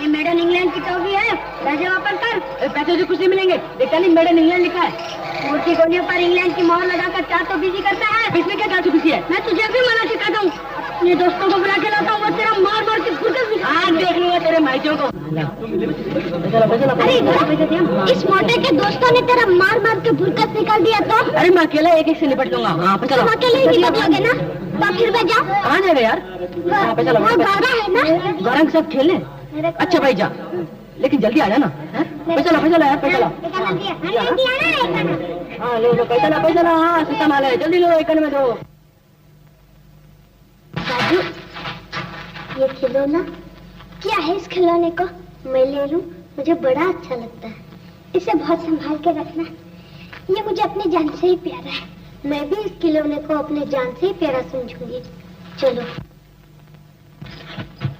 ये made in England की toffee है, पैसे वापस कर। पैसे से कुछ नहीं मिलेंगे, देखता नहीं मेड इन इंग्लैंड लिखा है। मूर्ति गोलियों पर इंग्लैंड की मोहर लगाकर चार तो बिजी करता है। इसमें क्या चार तो बिजी है? मैं तुझे भी मना के कहता हूँ, अपने दोस्तों को बुला के लाता हूँ, वो तेरा मार मार के फुर्सत आज देख लूंगा तेरे माइचों को। अरे इस मोटे के दोस्तों ने तेरा मार मार के फुर्सत निकाल दिया तो? अरे मैं अकेला एक एक से निपट लूंगा। तुम अकेले ही निपट लोगे ना, तो फिर मैं जाऊँ? कहाँ जाएगा यार? वो गाना है ना, गाना के साथ खेलने। अच्छा भाई जा, लेकिन जल्दी आ जाना। पैसा ला यार, पैसा ला। हाँ लो पैसा ला। हाँ सीता माल है, जल्दी लो, एक में दो। राजू, ये खिलौना क्या है? इस खिलौने को मैं ले लूं? मुझे बड़ा अच्छा लगता है, इसे बहुत संभाल के रखना। ये मुझे अपनी जान से ही प्यारा है, मैं भी इस खिलौने को अपने जान से ही प्यारा समझूंगी। चलो।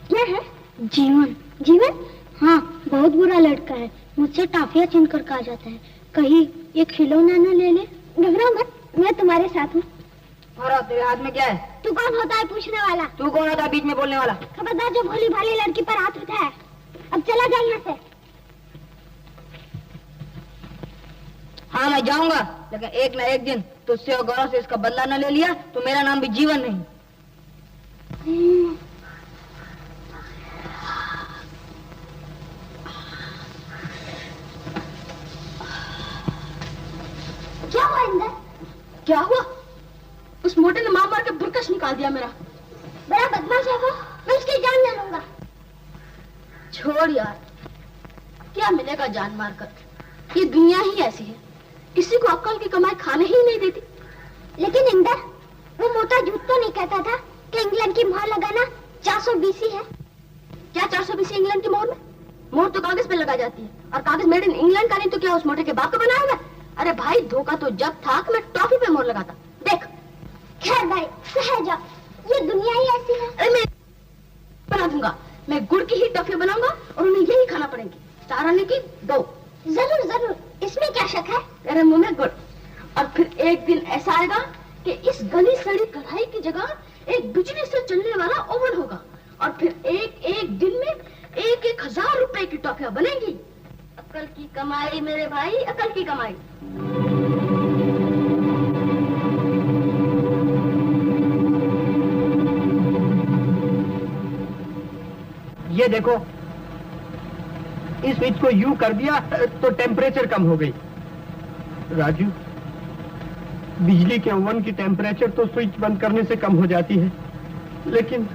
क्या है? जीवन। जीवन? हाँ, बहुत बुरा लड़का है, मुझसे टाफियां छीन कर कहा जाता है, कहीं ये खिलौना न ले ले। घबराओ मत, मैं तुम्हारे साथ हूँ। और तेरे हाथ में क्या है? तू कौन होता है पूछने वाला? तू कौन होता है बीच में बोलने वाला? खबरदार जो भोली भाली लड़की पर हाथ उठाए। अब चला जा यहाँ से। हाँ मैं जाऊंगा, लेकिन एक न एक दिन तुझसे और गौरव से इसका बदला न ले लिया तो मेरा नाम भी जीवन नहीं। क्या हुआ इंदर? क्या हुआ? उस मोटे ने मार के बुरकश निकाल दिया मेरा। बड़ा बदमाश है वो, मैं उसकी जान ले लूंगा। छोड़ यार, क्या मिलेगा जान मार कर? ये दुनिया ही ऐसी है, किसी को अक्ल की कमाई खाने ही नहीं देती। लेकिन इंदर, वो मोटा झूठ तो नहीं कहता था कि इंग्लैंड की मोहर लगाना 420 है? क्या 420 इंग्लैंड की मोहर में? मोहर तो कागज पे लगा जाती है, और कागज मेड इन इंग्लैंड का नहीं तो क्या उस मोटे के बाप का बनाया हुआ? अरे भाई, धोखा तो जब था कि मैं टॉफी पे मोहर लगाता। देख। खैर भाई, सह जाओ, ये दुनिया ही ऐसी है। अरे मैं बना दूंगा, मैं गुड़ की ही टॉफी बनाऊंगा और उन्हें यही खाना पड़ेगी, सारा ने की दो। जरूर जरूर, इसमें क्या शक है? तेरे मुंह में गुड़। और फिर एक दिन ऐसा आएगा कि इस गली सड़ी कढ़ाई की जगह एक बिजली से चलने वाला ओवन होगा, और फिर एक एक दिन में 1,000 रुपए की टॉफियां बनेंगी। अकल की कमाई मेरे भाई, अकल की कमाई। ये देखो, इस स्विच को यूं कर दिया तो टेम्परेचर कम हो गई। राजू, बिजली के ओवन की टेम्परेचर तो स्विच बंद करने से कम हो जाती है, लेकिन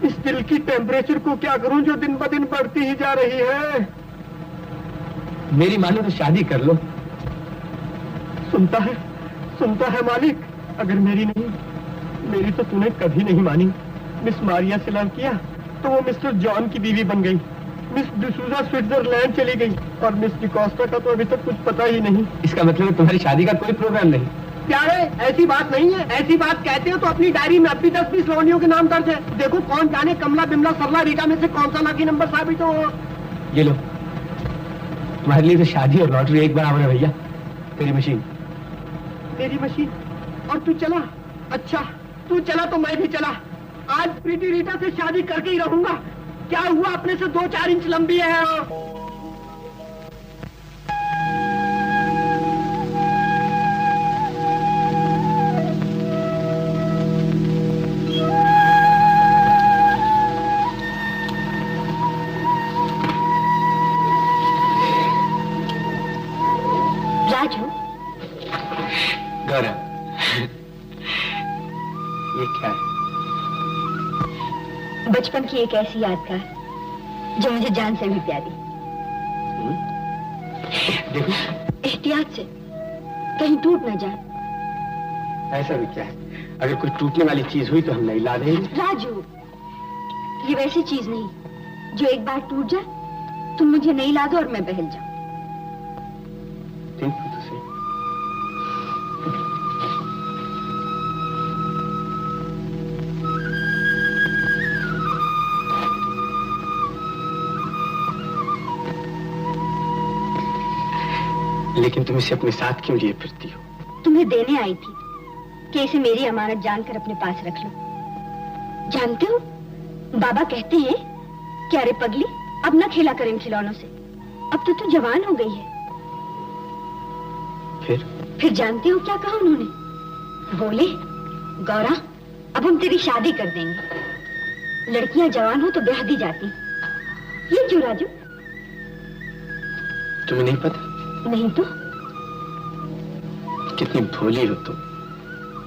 इस दिल की टेम्परेचर को क्या करूं जो दिन ब दिन बढ़ती ही जा रही है। मेरी मानो तो शादी कर लो। सुनता है मालिक, अगर मेरी नहीं, मेरी तो तूने कभी नहीं मानी। मिस मारिया से लव किया तो वो मिस्टर जॉन की बीवी बन गई, मिस डिसूजा स्विट्जरलैंड चली गई, और मिस डिकोस्टा का तो अभी तक कुछ पता ही नहीं। इसका मतलब है तुम्हारी शादी का कोई प्रोग्राम नहीं? प्यारे, ऐसी बात नहीं है। ऐसी बात कहते हो तो अपनी डायरी में अब भी 10-20 लौंडियों के नाम दर्ज है। देखो, कौन जाने कमला बिमला सरला रीटा में से कौन सा लकी नंबर साबित हो। ये लो, तुम्हारे लिए तो शादी और लॉटरी एक बराबर है भैया। तेरी मशीन। मेरी मशीन? और तू चला? अच्छा, तू चला तो मैं भी चला। आज प्रीति रीटा से शादी करके ही रहूंगा। क्या हुआ, अपने से 2-4 इंच लंबी है। राजू, गौरव, ये क्या है? बचपन की एक ऐसी यादगार जो मुझे जान से भी प्यारी। देखो, एहतियात से, कहीं टूट न जाए। ऐसा भी क्या है? अगर कोई टूटने वाली चीज हुई तो हम नहीं ला देंगे। राजू, ये वैसी चीज नहीं जो एक बार टूट जाए, तुम मुझे नहीं ला दो और मैं बहल जाऊं। देखो तो सही। लेकिन तुम इसे अपने साथ क्यों लिए फिरती हो? तुम्हें देने आई थी कि इसे मेरी अमानत जानकर अपने पास रख लो। जानते हो, बाबा कहते हैं कि अरे पगली, अब न खेला कर इन खिलौनों से, अब तो तू जवान हो गई है। फिर जानते हो क्या कहा उन्होंने? बोले, गौरा, अब हम तेरी शादी कर देंगे। लड़कियां जवान हो तो ब्याह दी जाती। ये क्यों राजू? तुम्हें नहीं पता? नहीं तो? कितनी भोली हो तुम।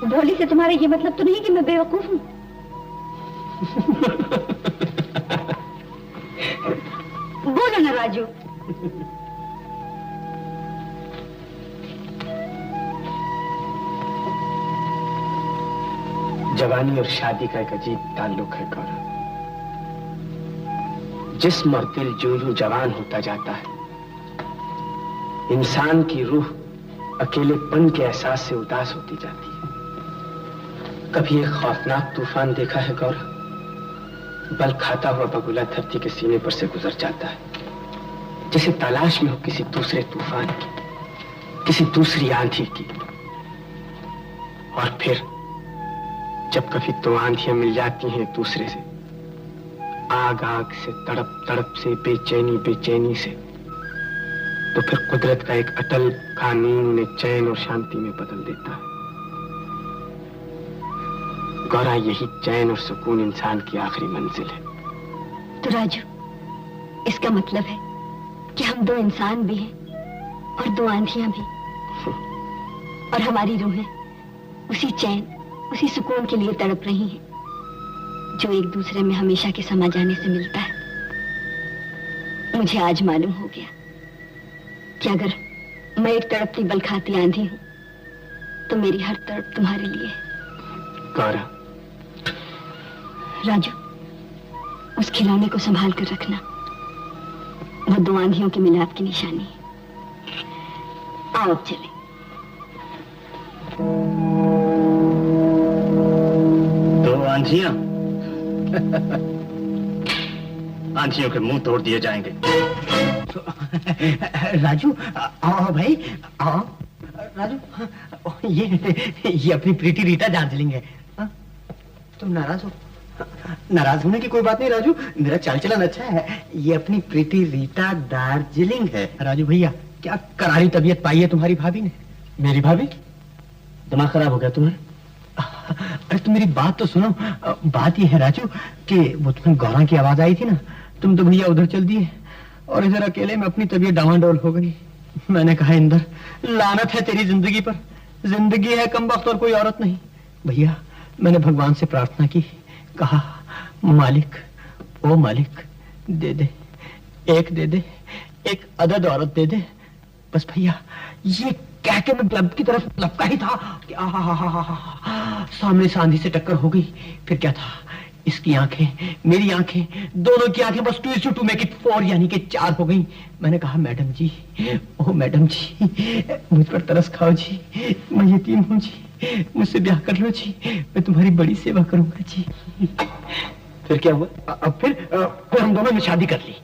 भोली से तुम्हारा ये मतलब तो नहीं कि मैं बेवकूफ हूँ? बोलो ना राजू। जवानी और शादी का एक अजीब ताल्लुक है गौरा। जिस्म और दिल यूं जवान होता जाता है, इंसान की रूह अकेलेपन के एहसास से उदास होती जाती है। कभी एक खौफनाक तूफान देखा है गौरा? बल खाता हुआ बगुला धरती के सीने पर से गुजर जाता है, जैसे तलाश में हो किसी दूसरे तूफान की, किसी दूसरी आंधी की। और फिर जब कभी दो आंधियां मिल जाती हैं एक दूसरे से, आग आग से, तड़प तड़प से, बेचैनी बेचैनी से, तो फिर कुदरत का एक अटल कानून उन्हें चैन और शांति में बदल देता है। गौरा, यही चैन और सुकून इंसान की आखिरी मंजिल है। तो राजू, इसका मतलब है कि हम दो इंसान भी हैं और दो आंधियां भी, और हमारी रूहें उसी चैन, उसी सुकून के लिए तड़प रही हैं जो एक दूसरे में हमेशा के समा जाने से मिलता है। मुझे आज मालूम हो गया कि अगर मैं एक तड़पती बल खाती आंधी हूं, तो मेरी हर तड़प तुम्हारे लिए है। गौरा, राजू, उस खिलौने को संभाल कर रखना। वो दो आंधियों के मिलाप की निशानी है। आओ अब चलें। दो आंधियां आंधियों के मुंह तोड़ दिए जाएंगे। राजू, आओ भाई, आओ। राजू, ये अपनी प्रीति रीटा दार्जिलिंग है। तुम नाराज हो? नाराज होने की कोई बात नहीं राजू, मेरा चाल चलन अच्छा है। ये अपनी प्रीति रीटा दार्जिलिंग है। राजू भैया, क्या करारी तबीयत पाई है तुम्हारी भाभी ने? मेरी भाभी? दिमाग खराब हो गया तुम्हारा? अरे तुम मेरी बात तो सुनो। बात ये है राजू कि वो तुम्हें गौरा की आवाज आई थी ना, तुम तो भैया उधर चल दिए और इधर अकेले में अपनी तबीयत डामाडोल हो गई। मैंने कहा, इंदर, लानत है तेरी जिंदगी पर। जिंदगी है कमबख्त और कोई औरत नहीं। भैया, मैंने भगवान से प्रार्थना की, कहा, मालिक, ओ मालिक, दे दे, एक अदद औरत दे दे। बस भैया, ये कह के मैं क्लब की तरफ लपका ही था कि सामने से आंधी से टक्कर हो गई। फिर क्या था, इसकी आंखें, मेरी आंखें, दोनों की आंखें बस 2 is to make it 4 यानी कि 4 हो गई। मैंने कहा, मैडम जी, ओ मैडम जी, मुझ पर तरस खाओ जी, मैं यतीम हूँ जी, मुझसे ब्याह कर लो जी, मैं तुम्हारी बड़ी सेवा करूंगा जी। फिर क्या हुआ? अब फिर हम दोनों ने शादी कर ली।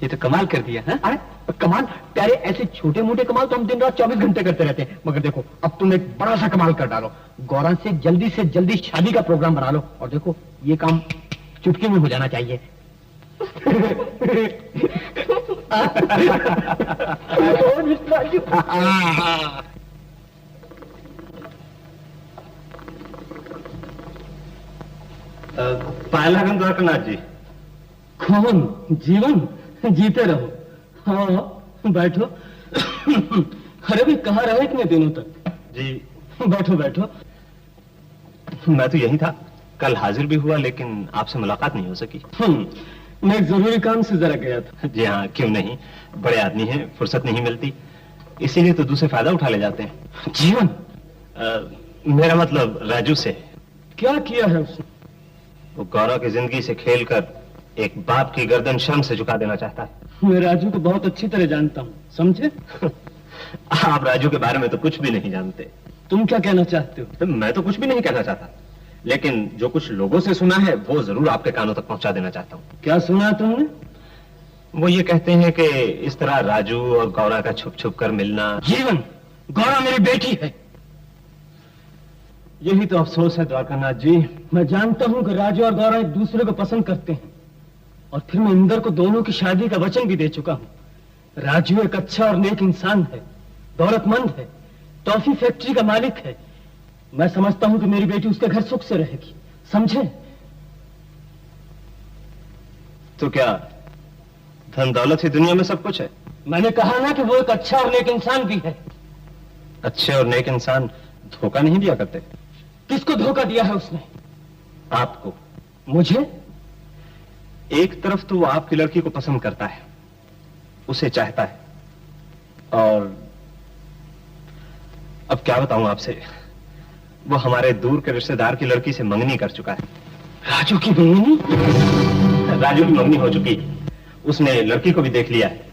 ये तो कमाल कर दिया। है? अरे कमाल प्यारे, ऐसे छोटे मोटे कमाल तो हम दिन रात 24 घंटे करते रहते हैं, मगर देखो अब तुम एक बड़ा सा कमाल कर डालो। गौरा से जल्दी शादी का प्रोग्राम बना लो, और देखो ये काम चुटकी में हो जाना चाहिए। पायलागन द्वारकानाथ जी। कौन? जीवन जीते रहो। हाँ बैठो। अरे भी कहाँ रहे इतने दिनों तक? जी बैठो बैठो। मैं तो यही था, कल हाजिर भी हुआ लेकिन आपसे मुलाकात नहीं हो सकी। मैं एक जरूरी काम से जरा गया था। जी हाँ, क्यों नहीं, बड़े आदमी हैं, फुर्सत नहीं मिलती, इसीलिए तो दूसरे फायदा उठा ले जाते हैं। जीवन? मेरा मतलब राजू से। क्या किया है उसने? वो गौरव की जिंदगी से खेलकर एक बाप की गर्दन शर्म से झुका देना चाहता है। मैं राजू को बहुत अच्छी तरह जानता हूँ, समझे? आप राजू के बारे में तो कुछ भी नहीं जानते। तुम क्या कहना चाहते हो? मैं तो कुछ भी नहीं कहना चाहता, लेकिन जो कुछ लोगों से सुना है वो जरूर आपके कानों तक पहुंचा देना चाहता हूँ। क्या सुना तुमने? वो ये कहते हैं कि इस तरह राजू और गौरा का छुप छुप कर मिलना। जीवन, गौरा मेरी बेटी है। यही तो अफसोस है द्वारकानाथ जी। मैं जानता हूं कि राजू और गौरा एक दूसरे को पसंद करते हैं, और फिर मैं इंदर को दोनों की शादी का वचन भी दे चुका हूं। राजू एक अच्छा और नेक इंसान है, दौलतमंद है, टॉफी फैक्ट्री का मालिक है। मैं समझता हूं कि मेरी बेटी उसके घर सुख से रहेगी, समझे? तो क्या धन दौलत ही दुनिया में सब कुछ है? मैंने कहा ना कि वो एक अच्छा और नेक इंसान भी है। अच्छे और नेक इंसान धोखा नहीं दिया करते। किसको धोखा दिया है उसने? आपको। मुझे? एक तरफ तो वो आपकी लड़की को पसंद करता है, उसे चाहता है, और अब क्या बताऊं आपसे, वो हमारे दूर के रिश्तेदार की लड़की से मंगनी कर चुका है। राजू की मंगनी? राजू की मंगनी हो चुकी, उसने लड़की को भी देख लिया है,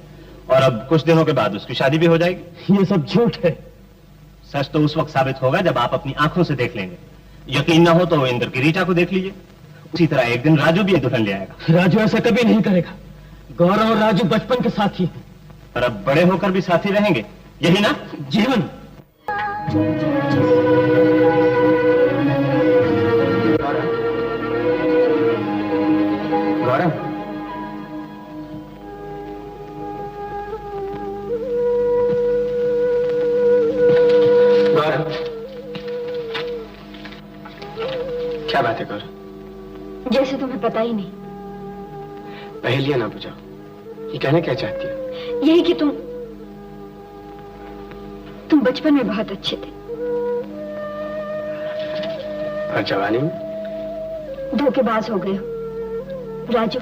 और अब कुछ दिनों के बाद उसकी शादी भी हो जाएगी। ये सब झूठ है। सच तो उस वक्त साबित होगा जब आप अपनी आंखों से देख लेंगे। यकीन ना हो तो इंद्र की रीटा को देख लीजिए, उसी तरह एक दिन राजू भी दुल्हन ले आएगा। राजू ऐसा कभी नहीं करेगा। गौरव और राजू बचपन के साथी हैं। पर अब बड़े होकर भी साथी रहेंगे, यही ना? जीवन, गौरव, गौरव, क्या बात है गौरव? जैसे तुम्हें पता ही नहीं। पहेलियां ना बुझाओ, ये कहना क्या चाहती है? यही कि तुम बचपन में बहुत अच्छे थे, और जवानी में? धोखेबाज हो गए हो। राजू,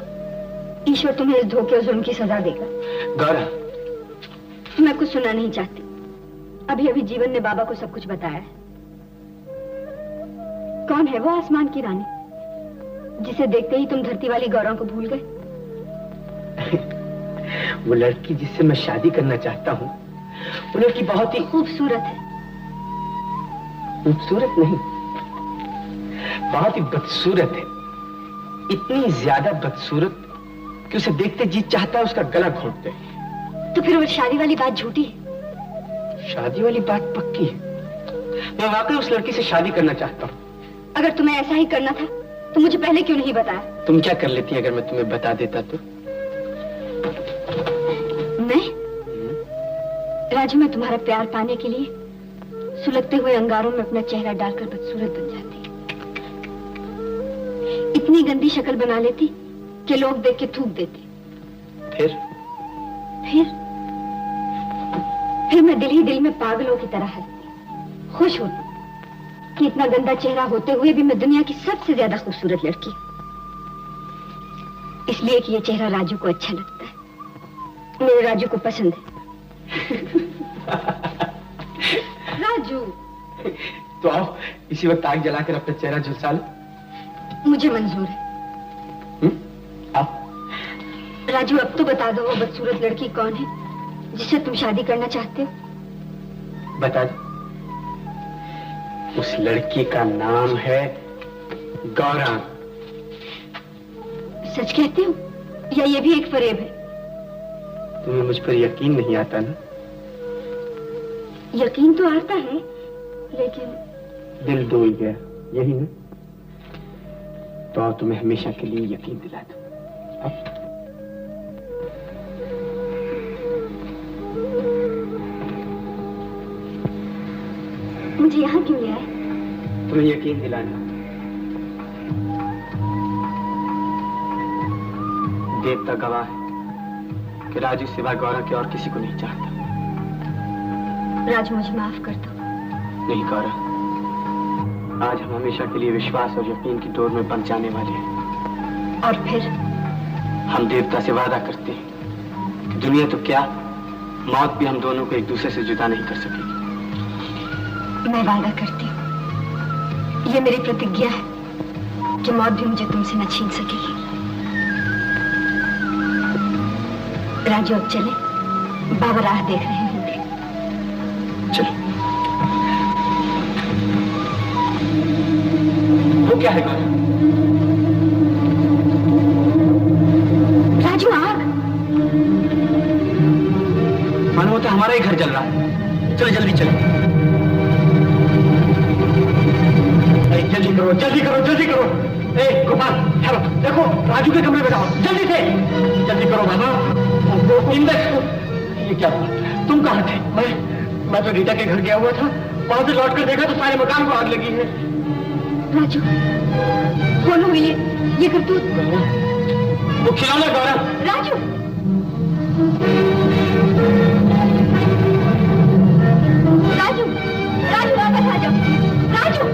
ईश्वर तुम्हें इस धोखे और जुल्म की सजा देगा। गौरव, मैं कुछ सुनना नहीं चाहती। अभी अभी जीवन ने बाबा को सब कुछ बताया है। कौन है वो आसमान की रानी जिसे देखते ही तुम धरती वाली गौरव को भूल गए? वो लड़की जिससे मैं शादी करना चाहता हूँ, वो लड़की बहुत ही खूबसूरत है। खूबसूरत नहीं, बहुत ही बदसूरत है। इतनी ज्यादा बदसूरत कि उसे देखते जी चाहता है उसका गला घोंट दे। तो फिर वो शादी वाली बात झूठी है? शादी वाली बात पक्की है। मैं वाकई उस लड़की से शादी करना चाहता हूँ। अगर तुम्हें ऐसा ही करना था तो मुझे पहले क्यों नहीं बताया? तुम क्या कर लेती अगर मैं तुम्हें बता देता तो? मैं? राजू, मैं तुम्हारा प्यार पाने के लिए सुलगते हुए अंगारों में अपना चेहरा डालकर बदसूरत बन जाती, इतनी गंदी शक्ल बना लेती कि लोग देख के थूक देते। फिर मैं दिल ही दिल में पागलों की तरह हंसती, खुश होती कि इतना गंदा चेहरा होते हुए भी मैं दुनिया की सबसे ज्यादा खूबसूरत लड़की, इसलिए कि ये चेहरा राजू को अच्छा लगता है, मेरे राजू को पसंद है। राजू, तो आओ इसी वक्त आग जलाकर अपना चेहरा झुलसा लो। मुझे मंजूर है। आओ। राजू, अब तो बता दो वो बदसूरत लड़की कौन है जिससे तुम शादी करना चाहते हो? बता दो। उस लड़की का नाम है गौरा। सच कहते हो या ये भी एक फरेब है? तुम्हें मुझ पर यकीन नहीं आता ना? यकीन तो आता है, लेकिन दिल डोल गया, यही ना? तो आओ तुम्हें हमेशा के लिए यकीन दिला दूं। मुझे यहाँ क्यों ले आए? तुम्हें यकीन दिलाना। देवता गवाह है कि राजू सिवा गौरा के और किसी को नहीं चाहता। राजू, मुझे माफ कर दो। नहीं गौरा, आज हम हमेशा के लिए विश्वास और यकीन की डोर में बंध जाने वाले हैं। और फिर? हम देवता से वादा करते हैं कि दुनिया तो क्या, मौत भी हम दोनों को एक दूसरे से जुदा नहीं कर सकेगी। मैं वादा करती हूँ ये मेरी प्रतिज्ञा है कि मौत भी मुझे तुमसे न छीन सकेगी। राजू अब चले, बाबा राह देख रहे होंगे। चलो। वो क्या है गौरव? राजू आग। मानो वो तो हमारा ही घर जल रहा है। चलो जल्दी चलो। जल्दी करो, जल्दी करो, जल्दी करो। ए गोपाल, चलो देखो राजू के कमरे में जाओ, जल्दी से। जल्दी करो बाबा। इंदर, ये क्या हुआ? तुम कहाँ थे? मैं तो रीटा के घर गया हुआ था, वहां से लौट कर देखा तो सारे मकान को आग लगी है। राजू, कौन हुई ये करतूत? वो खिलौना गौरव। राजू, राजू, राजू वापस आ जाओ। राजू,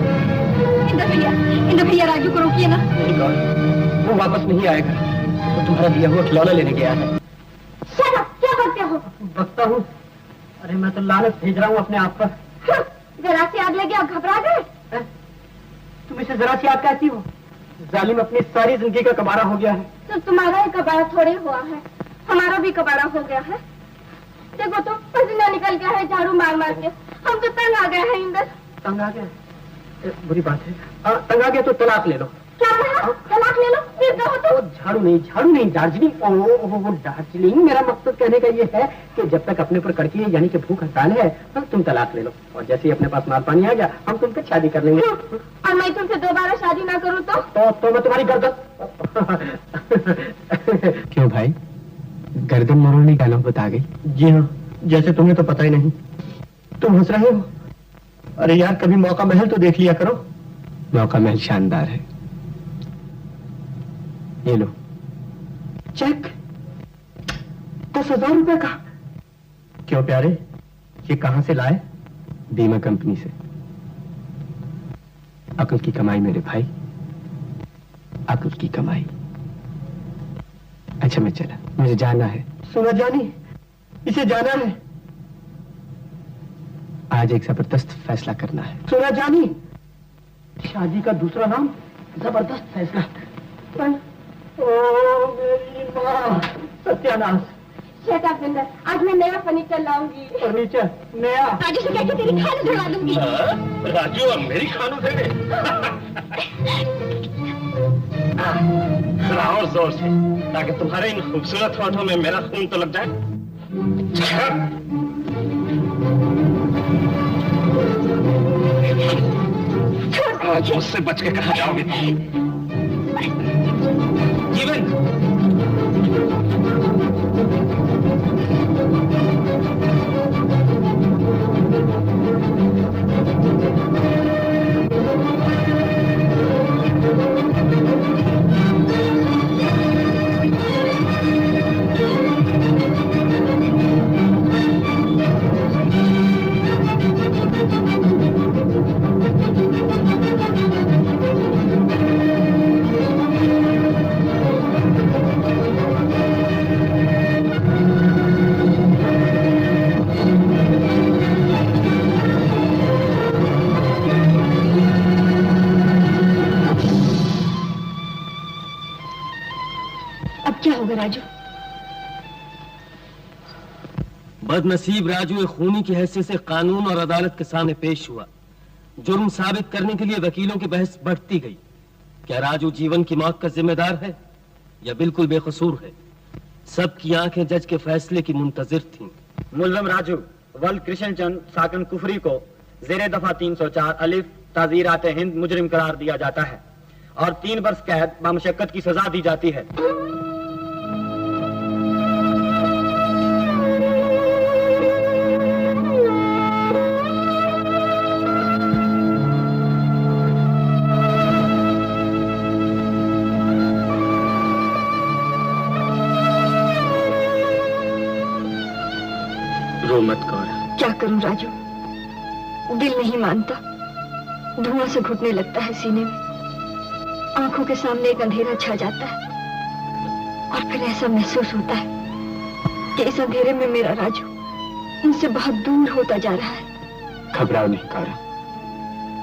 इंदर भैया राजू को रोकिए ना। नहीं गौरव, वो वापस नहीं आएगा। वो तुम्हारा दिया हुआ खिलौना लेने गया है। क्या करते हो? बकता हूँ। अरे मैं तो लालच भेज रहा हूँ अपने आप पर। जरा से आग लगी, आप घबरा गए? तुम इसे जरा सी याद कहती हो? जालिम अपनी सारी जिंदगी का कबाड़ा हो गया है। तो तुम्हारा ही कबाड़ा थोड़े हुआ है, हमारा भी कबाड़ा हो गया है। देखो तो पसीना निकल गया है झाड़ू मार मार के। हम तो तंग आ गए हैं इंदर। तंग आ गया? बुरी बात है। तंग आ गया तो तलाक ले लो। क्या कहा? तलाक ले लो? फिर कहो तो। झाड़ू नहीं दार्जिलिंग। ओह दार्जिलिंग, मेरा मकसद कहने का ये है कि जब तक अपने पर कड़की है यानी कि भूख हड़ताल है, तुम तलाक ले लो और जैसे ही अपने पास माल पानी आ गया हम तुमसे शादी कर लेंगे। और मैं तुमसे दोबारा शादी ना करूँ तो मैं तुम्हारी गर्दन। क्यों भाई, गर्दन मरोड़ने का नौबत आ गई? जी हाँ, जैसे तुम्हें तो पता ही नहीं। तुम हंस रहे हो? अरे यार, कभी मौका महल तो देख लिया करो। मौका महल शानदार है। ये लो चेक, 10,000 रुपए का। क्यों प्यारे, ये कहां से लाए? बीमा कंपनी से। अकल की कमाई मेरे भाई, अकल की कमाई। अच्छा मैं चला, मुझे जाना है। सुना जानी, इसे जाना है। आज एक जबरदस्त फैसला करना है। सुना जानी, शादी का दूसरा नाम जबरदस्त फैसला। पर ओ मेरी माँ, सत्यानाश। शट अप इंदर, आज मैं नया फर्नीचर लाऊंगी। फर्नीचर नया? राजू से कहकर तेरी खान उधड़वा दूंगी। राजू अब मेरी खान उधेड़े? थोड़ा और जोर से, ताकि तुम्हारे इन खूबसूरत होठों में मेरा खून तो लग जाए। आज मुझसे बच के कहाँ जाओगे? जीवन, राजू? बदनसीब राजू एक खूनी की हैसियत से कानून और अदालत के सामने पेश हुआ। जुर्म साबित करने के लिए वकीलों की बहस बढ़ती गई। क्या राजू जीवन की मौत का जिम्मेदार है या बिल्कुल बेकसूर है? सबकी आंखें जज के फैसले की मुंतजिर थीं। मुल्जम राजू वल कृष्ण चंद साकन कुफरी को जेर दफा 304 अलिफ ताजीरात हिंद मुजरिम करार दिया जाता है और 3 वर्ष कैद बामुशक्कत की सजा दी जाती है। रो मत गौर। क्या करूं राजू, दिल नहीं मानता। धुआं से घुटने लगता है सीने में। आंखों के सामने एक अंधेरा छा जाता है और फिर ऐसा महसूस होता है कि इस अंधेरे में मेरा राजू उनसे बहुत दूर होता जा रहा है। घबराओ नहीं गौरा,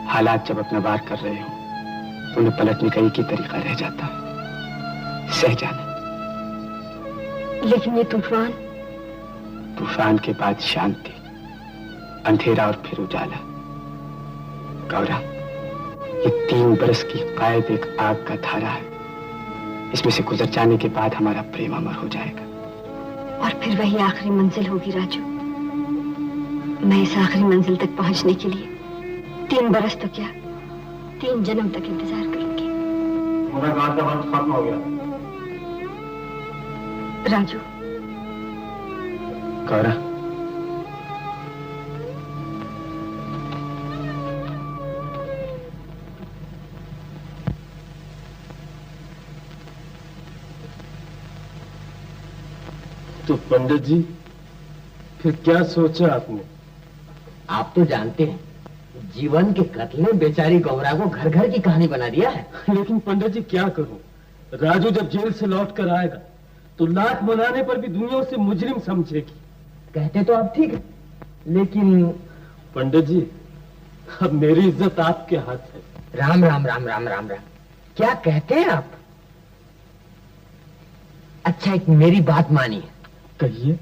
हालात जब अपना वार कर रहे हो तो उन्हें पलटने का एक ही तरीका रह जाता है, सह जाना। लेकिन ये तूफान तूफान के बाद शांति, अंधेरा और फिर उजाला। गौरा, ये 3 बरस की कैद एक आग का धारा है। इसमें से गुजर जाने के बाद हमारा प्रेम अमर हो जाएगा। और फिर वही आखिरी मंजिल होगी राजू। मैं इस आखिरी मंजिल तक पहुंचने के लिए 3 बरस तो क्या 3 जन्म तक इंतजार करूंगी। मुलाकात का वक्त खत्म हो गया। राजू, गौरा, तो पंडित जी, फिर क्या सोचा आपने? आप तो जानते हैं, जीवन के कत्ल ने बेचारी गौरा को घर घर की कहानी बना दिया है। लेकिन पंडित जी क्या करूं? राजू जब जेल से लौट कर आएगा तो लाख मनाने पर भी दुनिया उसे मुजरिम समझेगी। कहते तो आप ठीक है, लेकिन पंडित जी, अब मेरी इज्जत आपके हाथ है। राम राम राम राम राम राम, क्या कहते हैं आप? अच्छा, एक मेरी बात मानिए। कहिए।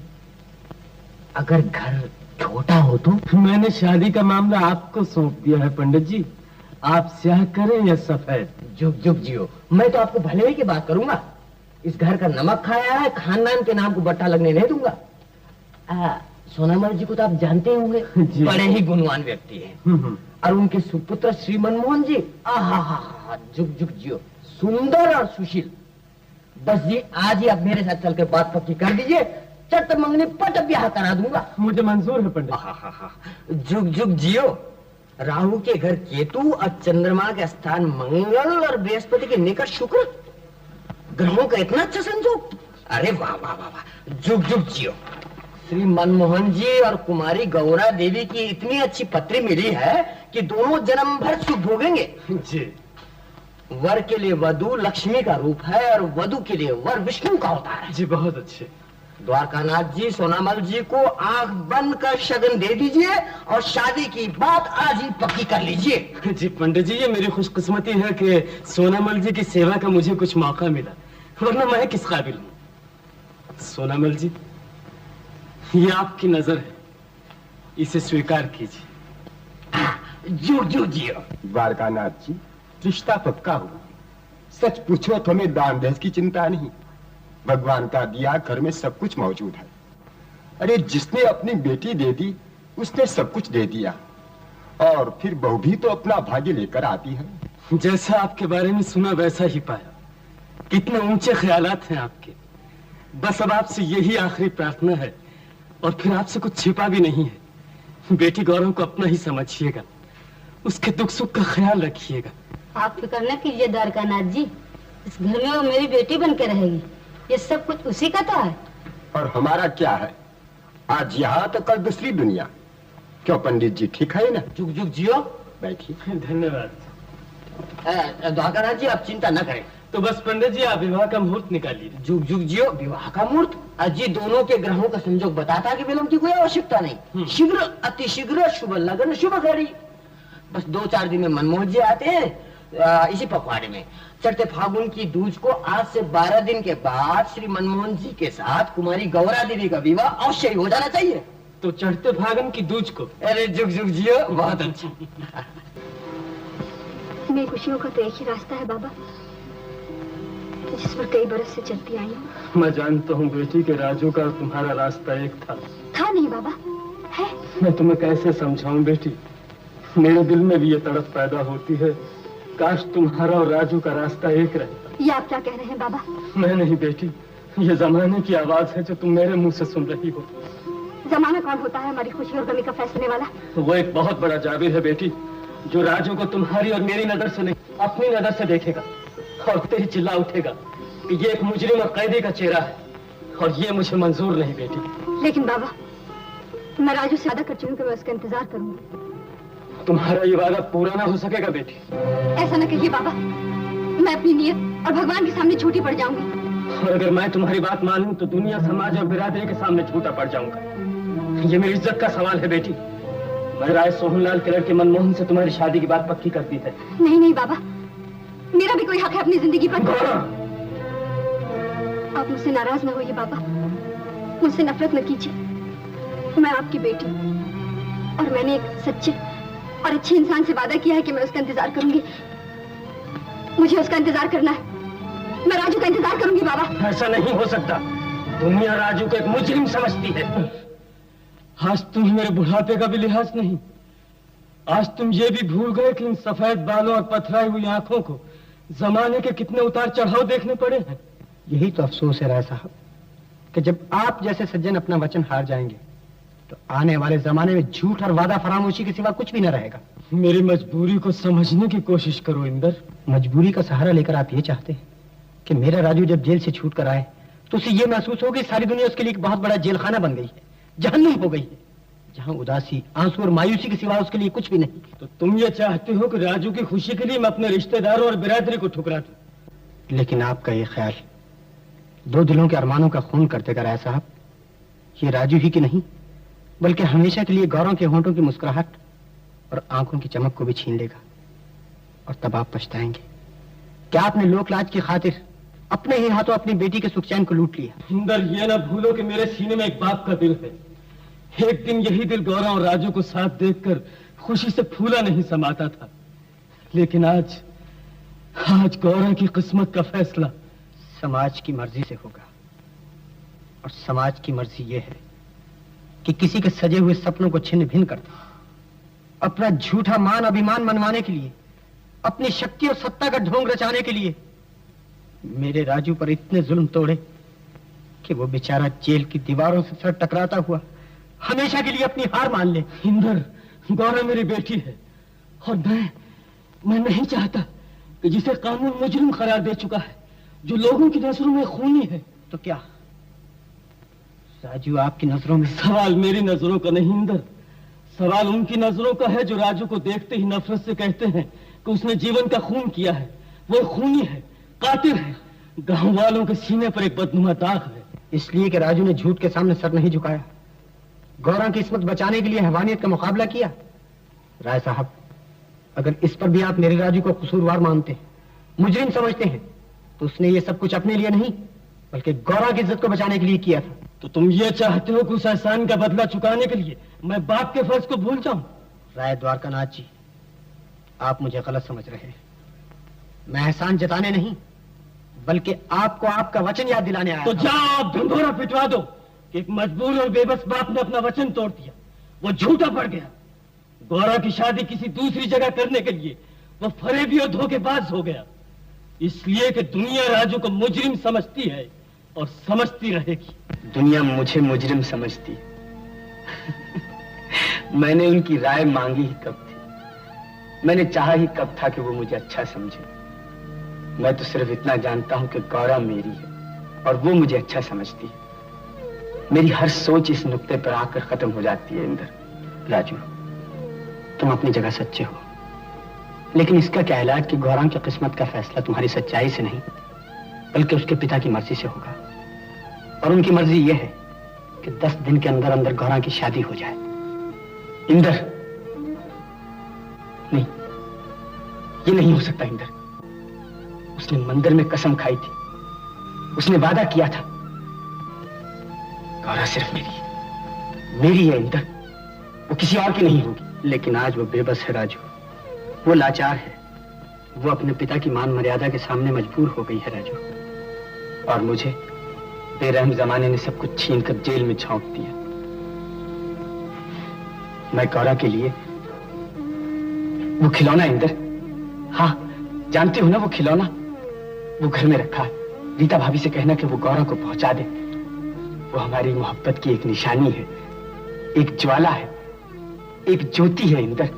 अगर घर छोटा हो तो? मैंने शादी का मामला आपको सौंप दिया है पंडित जी, आप स्याह करें या सफेद। जुग जुग जियो, मैं तो आपको भले ही की बात करूंगा। इस घर का नमक खाया है, खानदान के नाम को बट्टा लगने नहीं दूंगा। सोनामल जी को तो आप जानते ही होंगे, बड़े ही गुणवान व्यक्ति हैं। और उनके सुपुत्र श्री मनमोहन जी, आहा, जुग जुग जियो, सुंदर और सुशील। बस जी, आज ही आप मेरे साथ चलकर बात पक्की कर दीजिए, चट मंगनी पट ब्याह करा दूंगा। मुझे मंजूर है पंडित। जुग जुग जियो। राहु के घर केतु और चंद्रमा के स्थान मंगल और बृहस्पति के निकट शुक्र, ग्रहों का इतना अच्छा संयोग। अरे वाह वाह वाह वाह, जुग जुग जियो। श्री मनमोहन जी और कुमारी गौरा देवी की इतनी अच्छी पत्री मिली है कि दोनों जन्म भर सुख भोगेंगे। जी। वर के लिए वधु लक्ष्मी का रूप है और वधु के लिए वर विष्णु का अवतार है। जी बहुत अच्छे। द्वारकानाथ जी सोनामल जी को आंख बंद कर शगन दे दीजिए और शादी की बात आज ही पक्की कर लीजिए। जी पंडित जी, ये मेरी खुशकिस्मती है कि सोनामल जी की सेवा का मुझे कुछ मौका मिला, वरना मैं किस काबिल हूँ। सोनामल जी, ये आपकी नजर है, इसे स्वीकार कीजिए। जो जो जियो। द्वारकानाथ जी, रिश्ता पक्का हुआ। सच पूछो तो हमें दान दहेज की चिंता नहीं, भगवान का दिया घर में सब कुछ मौजूद है। अरे जिसने अपनी बेटी दे दी उसने सब कुछ दे दिया, और फिर बहू भी तो अपना भाग्य लेकर आती है। जैसा आपके बारे में सुना वैसा ही पाया। कितने ऊंचे ख्यालात हैं आपके। बस अब आपसे यही आखिरी प्रार्थना है, और फिर आपसे कुछ छिपा भी नहीं है। बेटी गौरव को अपना ही समझिएगा, उसके दुख सुख का ख्याल रखिएगा। आप फिक्र न कीजिए द्वारकानाथ जी, इस घर में वो मेरी बेटी बन के रहेगी। ये सब कुछ उसी का तो है। और हमारा क्या है, आज यहाँ तो कल दूसरी दुनिया। क्यों पंडित जी, ठीक है ना? जुग जुग जियो। बैठिए। धन्यवाद। द्वारकानाथ जी, आप चिंता न करें। तो बस पंडित जी, आप विवाह का मुहूर्त निकालिए। जुग जुग जियो। विवाह का मुहूर्त? जी, दोनों के ग्रहों का संयोग बताता कि विलंब की कोई आवश्यकता नहीं। शीघ्र, अति शीघ्र शुभ लगन शुभ घड़ी। बस 2-4 दिन में मनमोहन जी आते हैं इसी पखवाड़े में। चढ़ते फागुन की दूज को आज से 12 दिन के बाद श्री मनमोहन जी के साथ कुमारी गौरा देवी का विवाह अवश्य हो जाना चाहिए। तो चढ़ते फागुन की दूज को? अरे जुग जुग जियो, बहुत अच्छा। मेरी खुशियों का तो एक ही रास्ता है बाबा, जिस पर कई बरस से चलती आई हूँ। मैं जानता हूँ बेटी के राजू का तुम्हारा रास्ता एक था। नहीं बाबा, है। मैं तुम्हें कैसे समझाऊं बेटी, मेरे दिल में भी ये तड़प पैदा होती है, काश तुम्हारा और राजू का रास्ता एक रहता। ये आप क्या कह रहे हैं बाबा? मैं नहीं बेटी, ये जमाने की आवाज है जो तुम मेरे मुंह से सुन रही हो। जमाना कौन होता है हमारी खुशी और गमी का फैसले वाला? वो एक बहुत बड़ा जाबिर है बेटी, जो राजू को तुम्हारी और मेरी नजर से नहीं, अपनी नजर से देखेगा और तेरी चिल्ला उठेगा कि ये एक मुजरिम और कैदी का चेहरा है, और ये मुझे मंजूर नहीं बेटी। लेकिन बाबा, मैं राजू से वादा कर चुकी हूं कि मैं उसका इंतजार करूंगी। तुम्हारा ये वादा पूरा ना हो सकेगा बेटी। ऐसा न कहिए बाबा, मैं अपनी नियत और भगवान के सामने झूठी पड़ जाऊंगी। और अगर मैं तुम्हारी बात मानूं तो दुनिया, समाज और बिरादरी के सामने झूठा पड़ जाऊंगा। ये मेरी इज्जत का सवाल है बेटी। मैं राय सोहनलाल केलर के मनमोहन से तुम्हारी शादी की बात पक्की कर दी है। नहीं नहीं बाबा, मेरा भी कोई हक है अपनी जिंदगी पर। आप मुझसे नाराज न होइए बाबा, मुझसे नफरत न कीजिए। मैं आपकी बेटी और मैंने एक सच्चे और अच्छे इंसान से वादा किया है कि मैं उसका इंतजार करूंगी। मुझे उसका इंतजार करना है। मैं राजू का इंतजार करूंगी बाबा। ऐसा नहीं हो सकता। दुनिया राजू को एक मुजरिम समझती है। आज तुम मेरे बुढ़ापे का भी लिहाज नहीं। आज तुम ये भी भूल गए कि इन सफेद बालों और पथराई हुई आंखों को जमाने के कितने उतार चढ़ाव देखने पड़े हैं। यही तो अफसोस है राय साहब कि जब आप जैसे सज्जन अपना वचन हार जाएंगे तो आने वाले जमाने में झूठ और वादा फरामोशी के सिवा कुछ भी न रहेगा। मेरी मजबूरी को समझने की कोशिश करो इंदर। मजबूरी का सहारा लेकर आप ये चाहते हैं कि मेरा राजू जब जेल से छूट कर आए तो उसे ये महसूस हो कि सारी दुनिया उसके लिए एक बहुत बड़ा जेलखाना बन गई है, जहन्नुम हो गई है, जहां उदासी, आंसू और मायूसी के सिवा उसके लिए कुछ भी नहीं। तो तुम ये चाहते हो कि राजू की खुशी के लिए मैं अपने रिश्तेदारों और बिरादरी को ठुकरा दूं। लेकिन आपका ये ख्याल दो दिलों के अरमानों का खून कर देगा राय साहब। ये राजू ही की नहीं बल्कि हमेशा के लिए गौरव के होंठों की मुस्कुराहट और आंखों की चमक को भी छीन लेगा। और तब आप पछताएंगे क्या आपने लोकलाज की खातिर अपने ही हाथों अपनी बेटी के सुख चैन को लूट लिया। इंदर, ये ना भूलो कि मेरे सीने में एक बाप का दिल है। एक दिन यही दिल गौरव और राजू को साथ देखकर खुशी से फूला नहीं समाता था। लेकिन आज गौरव की किस्मत का फैसला समाज की मर्जी से होगा और समाज की मर्जी यह है कि किसी के सजे हुए सपनों को छिन्न भिन्न कर दे, अपना झूठा मान अभिमान मनवाने के लिए, अपनी शक्ति और सत्ता का ढोंग रचाने के लिए मेरे राजू पर इतने जुल्म तोड़े कि वो बेचारा जेल की दीवारों से सर टकराता हुआ हमेशा के लिए अपनी हार मान ले। इंदर, गौरव मेरी बेटी है और मैं नहीं चाहता कि जिसे कानून मुजरिम करार दे चुका है, जो लोगों की नजरों में खूनी है। तो क्या राजू आपकी नजरों में? सवाल मेरी नजरों का नहीं इंदर, सवाल उनकी नजरों का है जो राजू को देखते ही नफरत से कहते हैं कि उसने जीवन का खून किया है, वो खूनी है, कातिल है। गांव वालों के सीने पर एक बदनुमा दाग है। इसलिए कि राजू ने झूठ के सामने सर नहीं झुकाया, गौरव की इस्मत बचाने के लिए हैवानियत का मुकाबला किया। राय साहब, अगर इस पर भी आप मेरे राजू को कसूरवार मानते हैं, मुजरिम समझते हैं, तो उसने ये सब कुछ अपने लिए नहीं बल्कि गौरव की इज्जत को बचाने के लिए किया था। तो तुम ये चाहते हो कि उस एहसान का बदला चुकाने के लिए मैं बाप के फर्ज को भूल जाऊं? राय द्वारकानाथ जी, आप मुझे गलत समझ रहे हैं। मैं एहसान जताने नहीं बल्कि आपको आपका वचन याद दिलाने आया। तो था। जाओ आप ढंढोरा पिटवा दो कि एक मजबूर और बेबस बाप ने अपना वचन तोड़ दिया, वो झूठा पड़ गया। गौरव की शादी किसी दूसरी जगह करने के लिए वो फरेबी और धोखेबाज हो गया, इसलिए कि दुनिया राजू को मुजरिम समझती है और समझती रहेगी। दुनिया मुझे मुजरिम समझती मैंने उनकी राय मांगी ही कब थी, मैंने चाहा ही कब था कि वो मुझे अच्छा समझे। मैं तो सिर्फ इतना जानता हूं कि गौरव मेरी है और वो मुझे अच्छा समझती है। मेरी हर सोच इस नुक्ते पर आकर खत्म हो जाती है। इंदर, राजू, तुम अपनी जगह सच्चे हो, लेकिन इसका क्या इलाज कि गौरव की किस्मत का फैसला तुम्हारी सच्चाई से नहीं बल्कि उसके पिता की मर्जी से होगा। और उनकी मर्जी यह है कि 10 दिन के अंदर अंदर गौरव की शादी हो जाए। इंदर, नहीं, ये नहीं हो सकता। इंदर, उसने मंदिर में कसम खाई थी, उसने वादा किया था। गौरव सिर्फ मेरी है इंदर, वो किसी और की नहीं होगी। लेकिन आज वो बेबस है राजू, वो लाचार है, वो अपने पिता की मान मर्यादा के सामने मजबूर हो गई है राजू। और मुझे बेरहम जमाने ने सब कुछ छीन कर जेल में झोंक दिया। मैं गौरव के लिए वो खिलौना, इंदर, हाँ जानती हूं ना, वो खिलौना वो घर में रखा है। रीता भाभी से कहना कि वो गौरव को पहुंचा दे। वो हमारी मोहब्बत की एक निशानी है, एक ज्वाला है, एक ज्योति है। इंदर,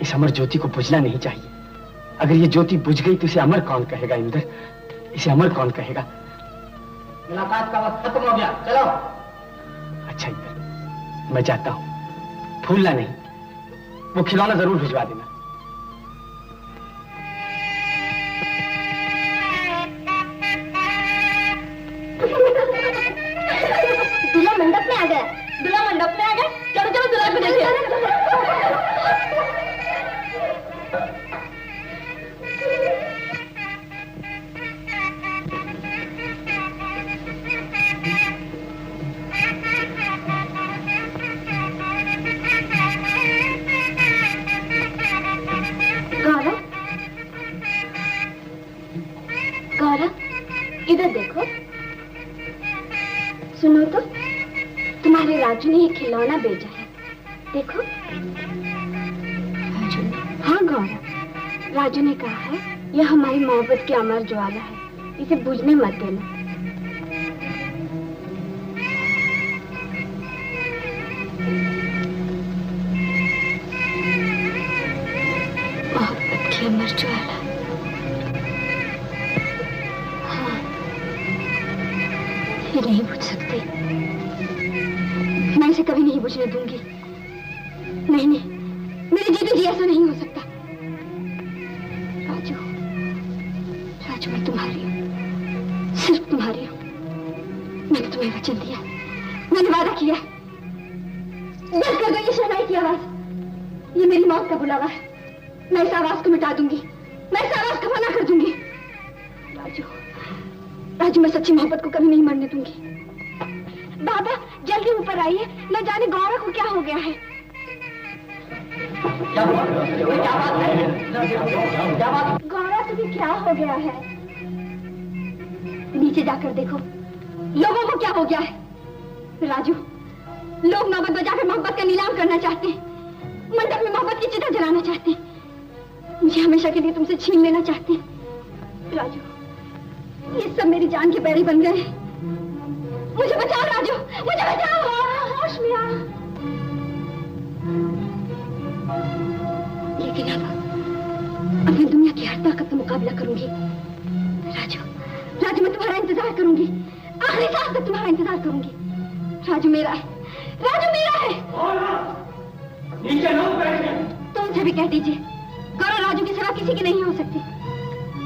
इस अमर ज्योति को बुझना नहीं चाहिए। अगर ये ज्योति बुझ गई तो इसे अमर कौन कहेगा? इंदर, इसे अमर कौन कहेगा? मुलाकात का वक्त खत्म हो गया, चलो। अच्छा इंदर, मैं जाता हूं, भूलना नहीं, वो खिलौना जरूर भिजवा देना। दूल्हा मंडप में आ गया, दूल्हा मंडप में आ गया। चलो चलो दूल्हा को देखिए। गौरव इधर देखो, सुनो तो, तुम्हारे राजू ने एक खिलौना भेजा है, देखो। राजू? हाँ गौरव, राजू ने कहा है यह हमारी मोहब्बत की अमर ज्वाला है, इसे बुझने मत देना। मोहब्बत की अमर ज्वाला, हाँ, ये नहीं बुझ सकती, मैं इसे कभी नहीं बुझने दूंगी। नहीं नहीं, मेरे जीते जी ऐसा नहीं हो सकता। राजू, राजू मैं तुम्हारी हूँ, सिर्फ तुम्हारी हूँ। मैंने तुम्हें वचन दिया, मैंने वादा किया। बस कर दो ये शहनाई की आवाज, ये मेरी मौत का बुलावा है। मैं इस आवाज को मिटा दूंगी, मैं इस आवाज को मना कर दूंगी। राजू, राजू मैं सच्ची मोहब्बत को कभी नहीं मरने दूंगी। बाबा जल्दी ऊपर आइए, न जाने गौरव को क्या हो गया है। गौरव तुम्हें क्या हो गया है? नीचे जाकर देखो, लोगों को क्या हो गया है। राजू, लोग नौबत बजाकर मोहब्बत का नीलाम करना चाहते हैं, मंडप में मोहब्बत की चिता जलाना चाहते हैं, मुझे हमेशा के लिए तुमसे छीन लेना चाहते हैं। राजू, ये सब मेरी जान के बैरी बन गए हैं। मुझे बचाओ राजू, मुझे बचाओ। होश में आ। लेकिन अब मैं दुनिया की हर ताकत का मुकाबला करूंगी। राजू, राजू मैं तुम्हारा इंतजार करूंगी, आखिरी सांस तक तुम्हारा इंतजार करूंगी। राजू मेरा है, राजू मेरा है। तो उनसे भी कह दीजिए, गौरव राजू की सिवा किसी की नहीं हो सकती,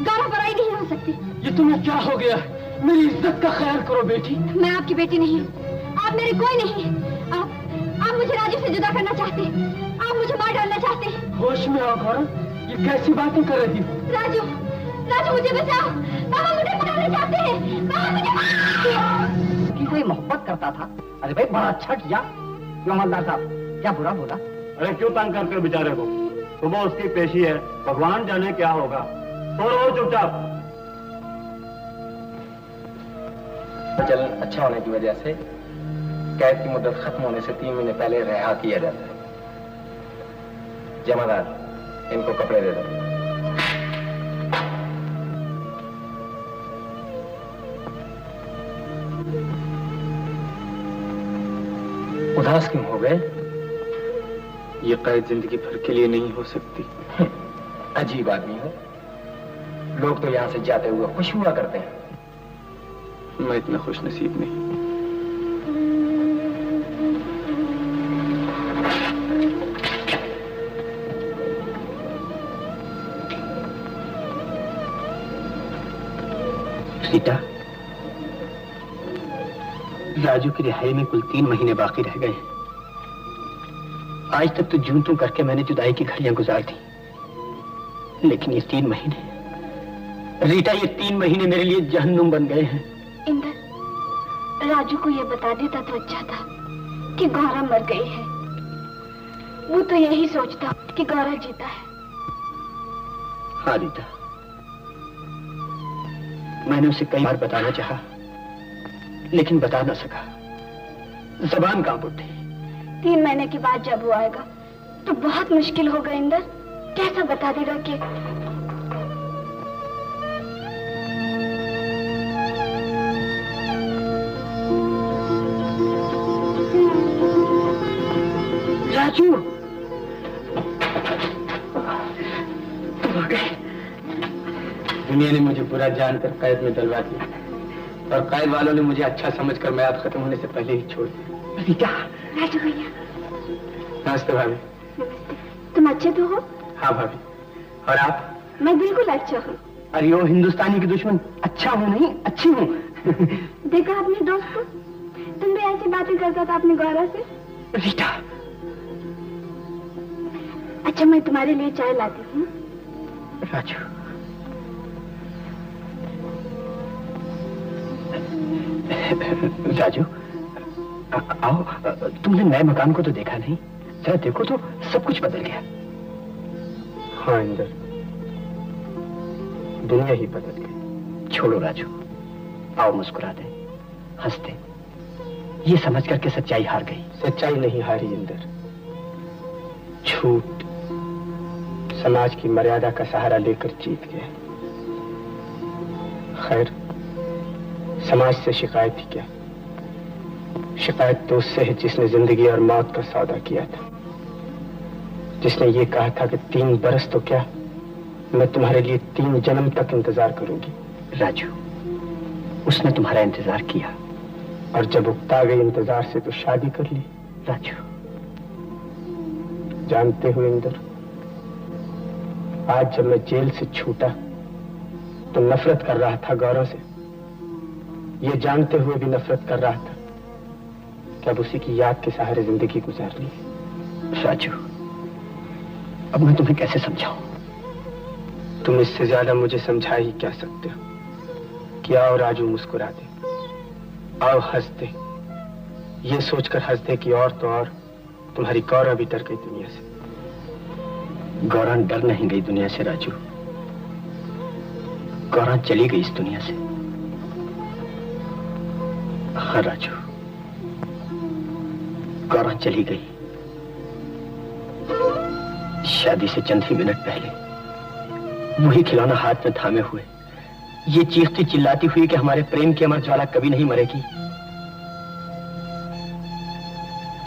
गौरव पराई नहीं हो सकती। ये तुम्हें क्या हो गया? मेरी इज्जत का ख्याल करो बेटी। मैं आपकी बेटी नहीं हूँ, आप मेरे कोई नहीं है। आप मुझे राजू से जुदा करना चाहते हैं, आप मुझे मार डालना चाहते हैं। होश में आओ गौरव, ये कैसी बातें कर रही हो? राजू, राजू मुझे बचाओ, बाबा मुझे मारना चाहते हैं, बाबा मुझे। कि कोई मोहब्बत करता था। अरे भाई बड़ा अच्छा किया। क्यों हवलदार साहब, क्या बुरा बोला? अरे क्यों तंग करते हो बेचारे को? सुबह उसकी पेशी है, भगवान जाने क्या होगा। सो रहो चुपचाप। चलन अच्छा होने की वजह से कैद की मुद्दत खत्म होने से 3 महीने पहले रिहा किया जाता है। जमादार, इनको कपड़े दे दो। उदास क्यों हो गए? ये कैद जिंदगी भर के लिए नहीं हो सकती। अजीब आदमी हो, लोग तो यहां से जाते हुए खुश हुआ करते हैं। मैं इतना खुश नसीब नहीं। रीटा, राजू की रिहाई में कुल 3 महीने बाकी रह गए हैं। आज तक तो जूं तू करके मैंने जुदाई की घड़ियां गुजार दी, लेकिन ये 3 महीने, रीटा, ये 3 महीने मेरे लिए जहन्नुम बन गए हैं। इंदर, राजू को यह बता देता तो अच्छा था कि गौरव मर गई है। वो तो यही सोचता कि गौरव जीता है। हाँ रीटा, मैंने उसे कई बार बताना चाहा, लेकिन बता ना सका। जबान कांप उठी। 3 महीने के बाद जब वो आएगा तो बहुत मुश्किल होगा इंदर। कैसा बता देगा कि राजू, तुम आ गए। दुनिया ने मुझे बुरा जानकर कैद में डलवा दिया और कैद वालों ने मुझे अच्छा समझकर मैयाद खत्म होने से पहले ही छोड़ दिया। रीटा, राजू भैया। नमस्ते भाभी। नमस्ते। तुम अच्छे तो हो? हाँ भाभी। और आप? मैं बिल्कुल अच्छा हूँ। अरे ओ हिंदुस्तानी की दुश्मन, अच्छा हूँ नहीं, अच्छी हूँ। देखा अपने दोस्त को, तुम भी ऐसी बातें करता था अपने गौरव से। रीटा, अच्छा मैं तुम्हारे लिए चाय लाती हूँ। राजू, राजू, आओ। तुमने नए मकान को तो देखा नहीं, जरा देखो तो सब कुछ बदल गया। हाँ इंदर, दुनिया ही बदल गई। छोड़ो राजू, आओ मुस्कुरा दे, हंस दे। ये समझ करके सच्चाई हार गई। सच्चाई नहीं हारी इंदर, झूठ समाज की मर्यादा का सहारा लेकर जीत गया। खैर, समाज से शिकायत ही क्या, शिकायत तो उससे है जिसने जिंदगी और मौत का सौदा किया था, जिसने ये कहा था कि 3 बरस तो क्या, मैं तुम्हारे लिए 3 जन्म तक इंतजार करूंगी। राजू, उसने तुम्हारा इंतजार किया और जब उकता गई इंतजार से तो शादी कर ली। राजू, जानते हुए इंदर, आज जब मैं जेल से छूटा तो नफरत कर रहा था गौरव से, ये जानते हुए भी नफरत कर रहा था कि अब उसी की याद के सहारे जिंदगी गुजारनी है। राजू, अब मैं तुम्हें कैसे समझाऊं? तुम इससे ज्यादा मुझे समझा ही क्या सकते हो कि आओ राजू मुस्कुरा दे, आओ हंस दे, ये सोचकर हंस दे कि और तो और तुम्हारी गौरव भी डर गई दुनिया से। गौरव डर नहीं गई दुनिया से राजू, गौरव चली गई इस दुनिया से। हाँ राजू, गौरव चली गई। शादी से चंद ही मिनट पहले वही खिलौना हाथ में थामे हुए, ये चीखती चिल्लाती हुई कि हमारे प्रेम की अमर ज्वाला कभी नहीं मरेगी,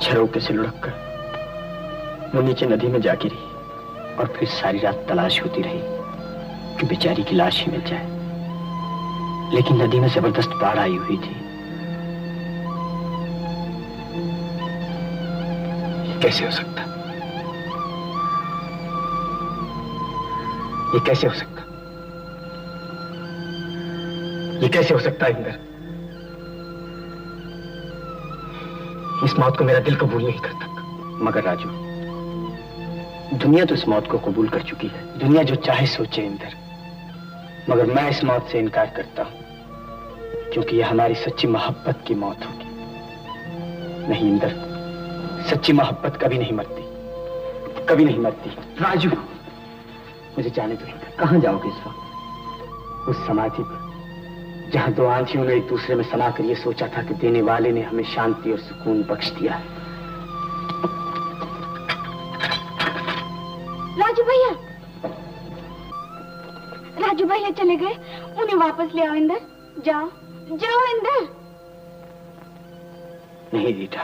झरोके से लुढ़क कर वो नीचे नदी में जा गिरी और फिर सारी रात तलाश होती रही कि बेचारी की लाश ही मिल जाए। लेकिन नदी में जबरदस्त बाढ़ आई हुई थी। कैसे हो सकता, ये कैसे हो सकता, ये कैसे हो सकता इंदर? इस मौत को मेरा दिल कबूल नहीं करता। मगर राजू, दुनिया तो इस मौत को कबूल कर चुकी है। दुनिया जो चाहे सोचे इंदर, मगर मैं इस मौत से इनकार करता हूं, क्योंकि यह हमारी सच्ची मोहब्बत की मौत होगी। नहीं इंदर, सच्ची मोहब्बत कभी नहीं मरती, कभी नहीं मरती। राजू, मुझे जाने दो इंदर। कहां जाओगे इस वक्त? उस समाधि पर जहां 2 आंधियों ने एक दूसरे में समाकर ये सोचा था कि देने वाले ने हमें शांति और सुकून बख्श दिया है। राजू भैया, राजू भैया चले गए, उन्हें वापस ले आओ इंदर। जाओ जाओ इंदर। नहीं रीटा,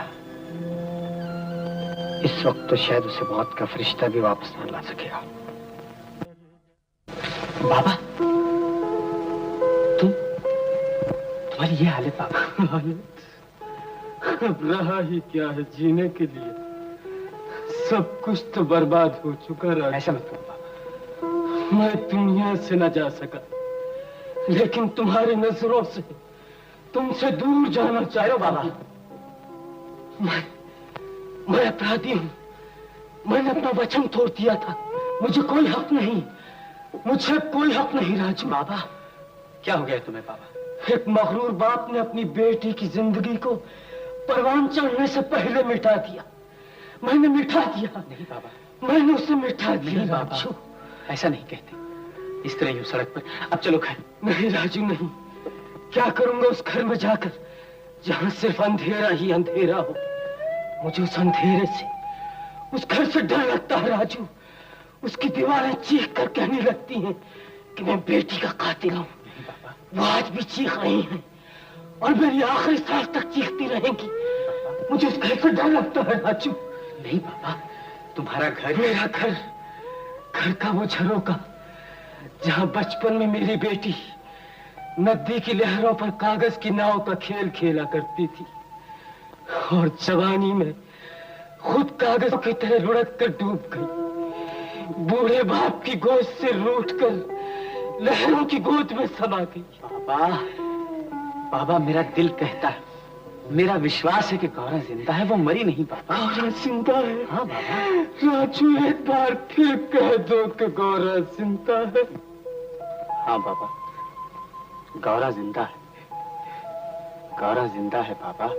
इस वक्त तो शायद उसे मौत का फरिश्ता भी वापस न ला सकेगा। बाबा, तुम्हारी ये हालत बाबा? हालत अब रहा ही क्या है जीने के लिए, सब कुछ तो बर्बाद हो चुका। राजू, ऐसा मत करो बाबा। मैं दुनिया से न जा सका, लेकिन तुम्हारी नजरों से तुमसे दूर जाना चाहता बाबा। मैं अपराधी हूं, मैंने अपना वचन तोड़ दिया था, मुझे कोई हक नहीं, मुझे कोई हक नहीं। राजू बाबा, क्या हो गया तुम्हें बाबा? एक मगरूर बाप ने अपनी बेटी की जिंदगी को परवान चढ़ने से पहले मिटा दिया। मैंने मिटा दिया। नहीं बाबा, मैंने उसे मिटा दिया। नहीं बाबा, राजू, ऐसा नहीं कहते। इस तरह यूं सड़क पर, अब चलो घर। नहीं राजू नहीं, क्या करूंगा उस घर में जाकर जहां सिर्फ अंधेरा ही अंधेरा हो। मुझे उस अंधेरे से, उस घर से डर लगता है राजू। उसकी दीवारें चीख कर कहने लगती हैं कि मैं बेटी का कातिल हूं। वो आज भी चीख रही हैं और मेरी आखिरी सांस तक चीखती रहेंगी। मुझे उस घर से डर लगता है राजू। नहीं बाबा, तुम्हारा घर, मेरा घर, घर का वो झरोका जहां बचपन में मेरी बेटी नदी की लहरों पर कागज की नाव का खेल खेला करती थी और जवानी में खुद कागजों की तरह लुढ़क कर डूब गई। बूढ़े बाप की गोद से रूठकर लहरों की गोद में समा गई। बाबा, बाबा मेरा दिल कहता है, मेरा विश्वास है कि गौरा जिंदा है, वो मरी नहीं बाबा। गौरा जिंदा है? हाँ बाबा। राजू, एक बार फिर कह दो कि गौरा जिंदा है। हाँ बाबा, गौरा जिंदा है, गौरा जिंदा है बाबा।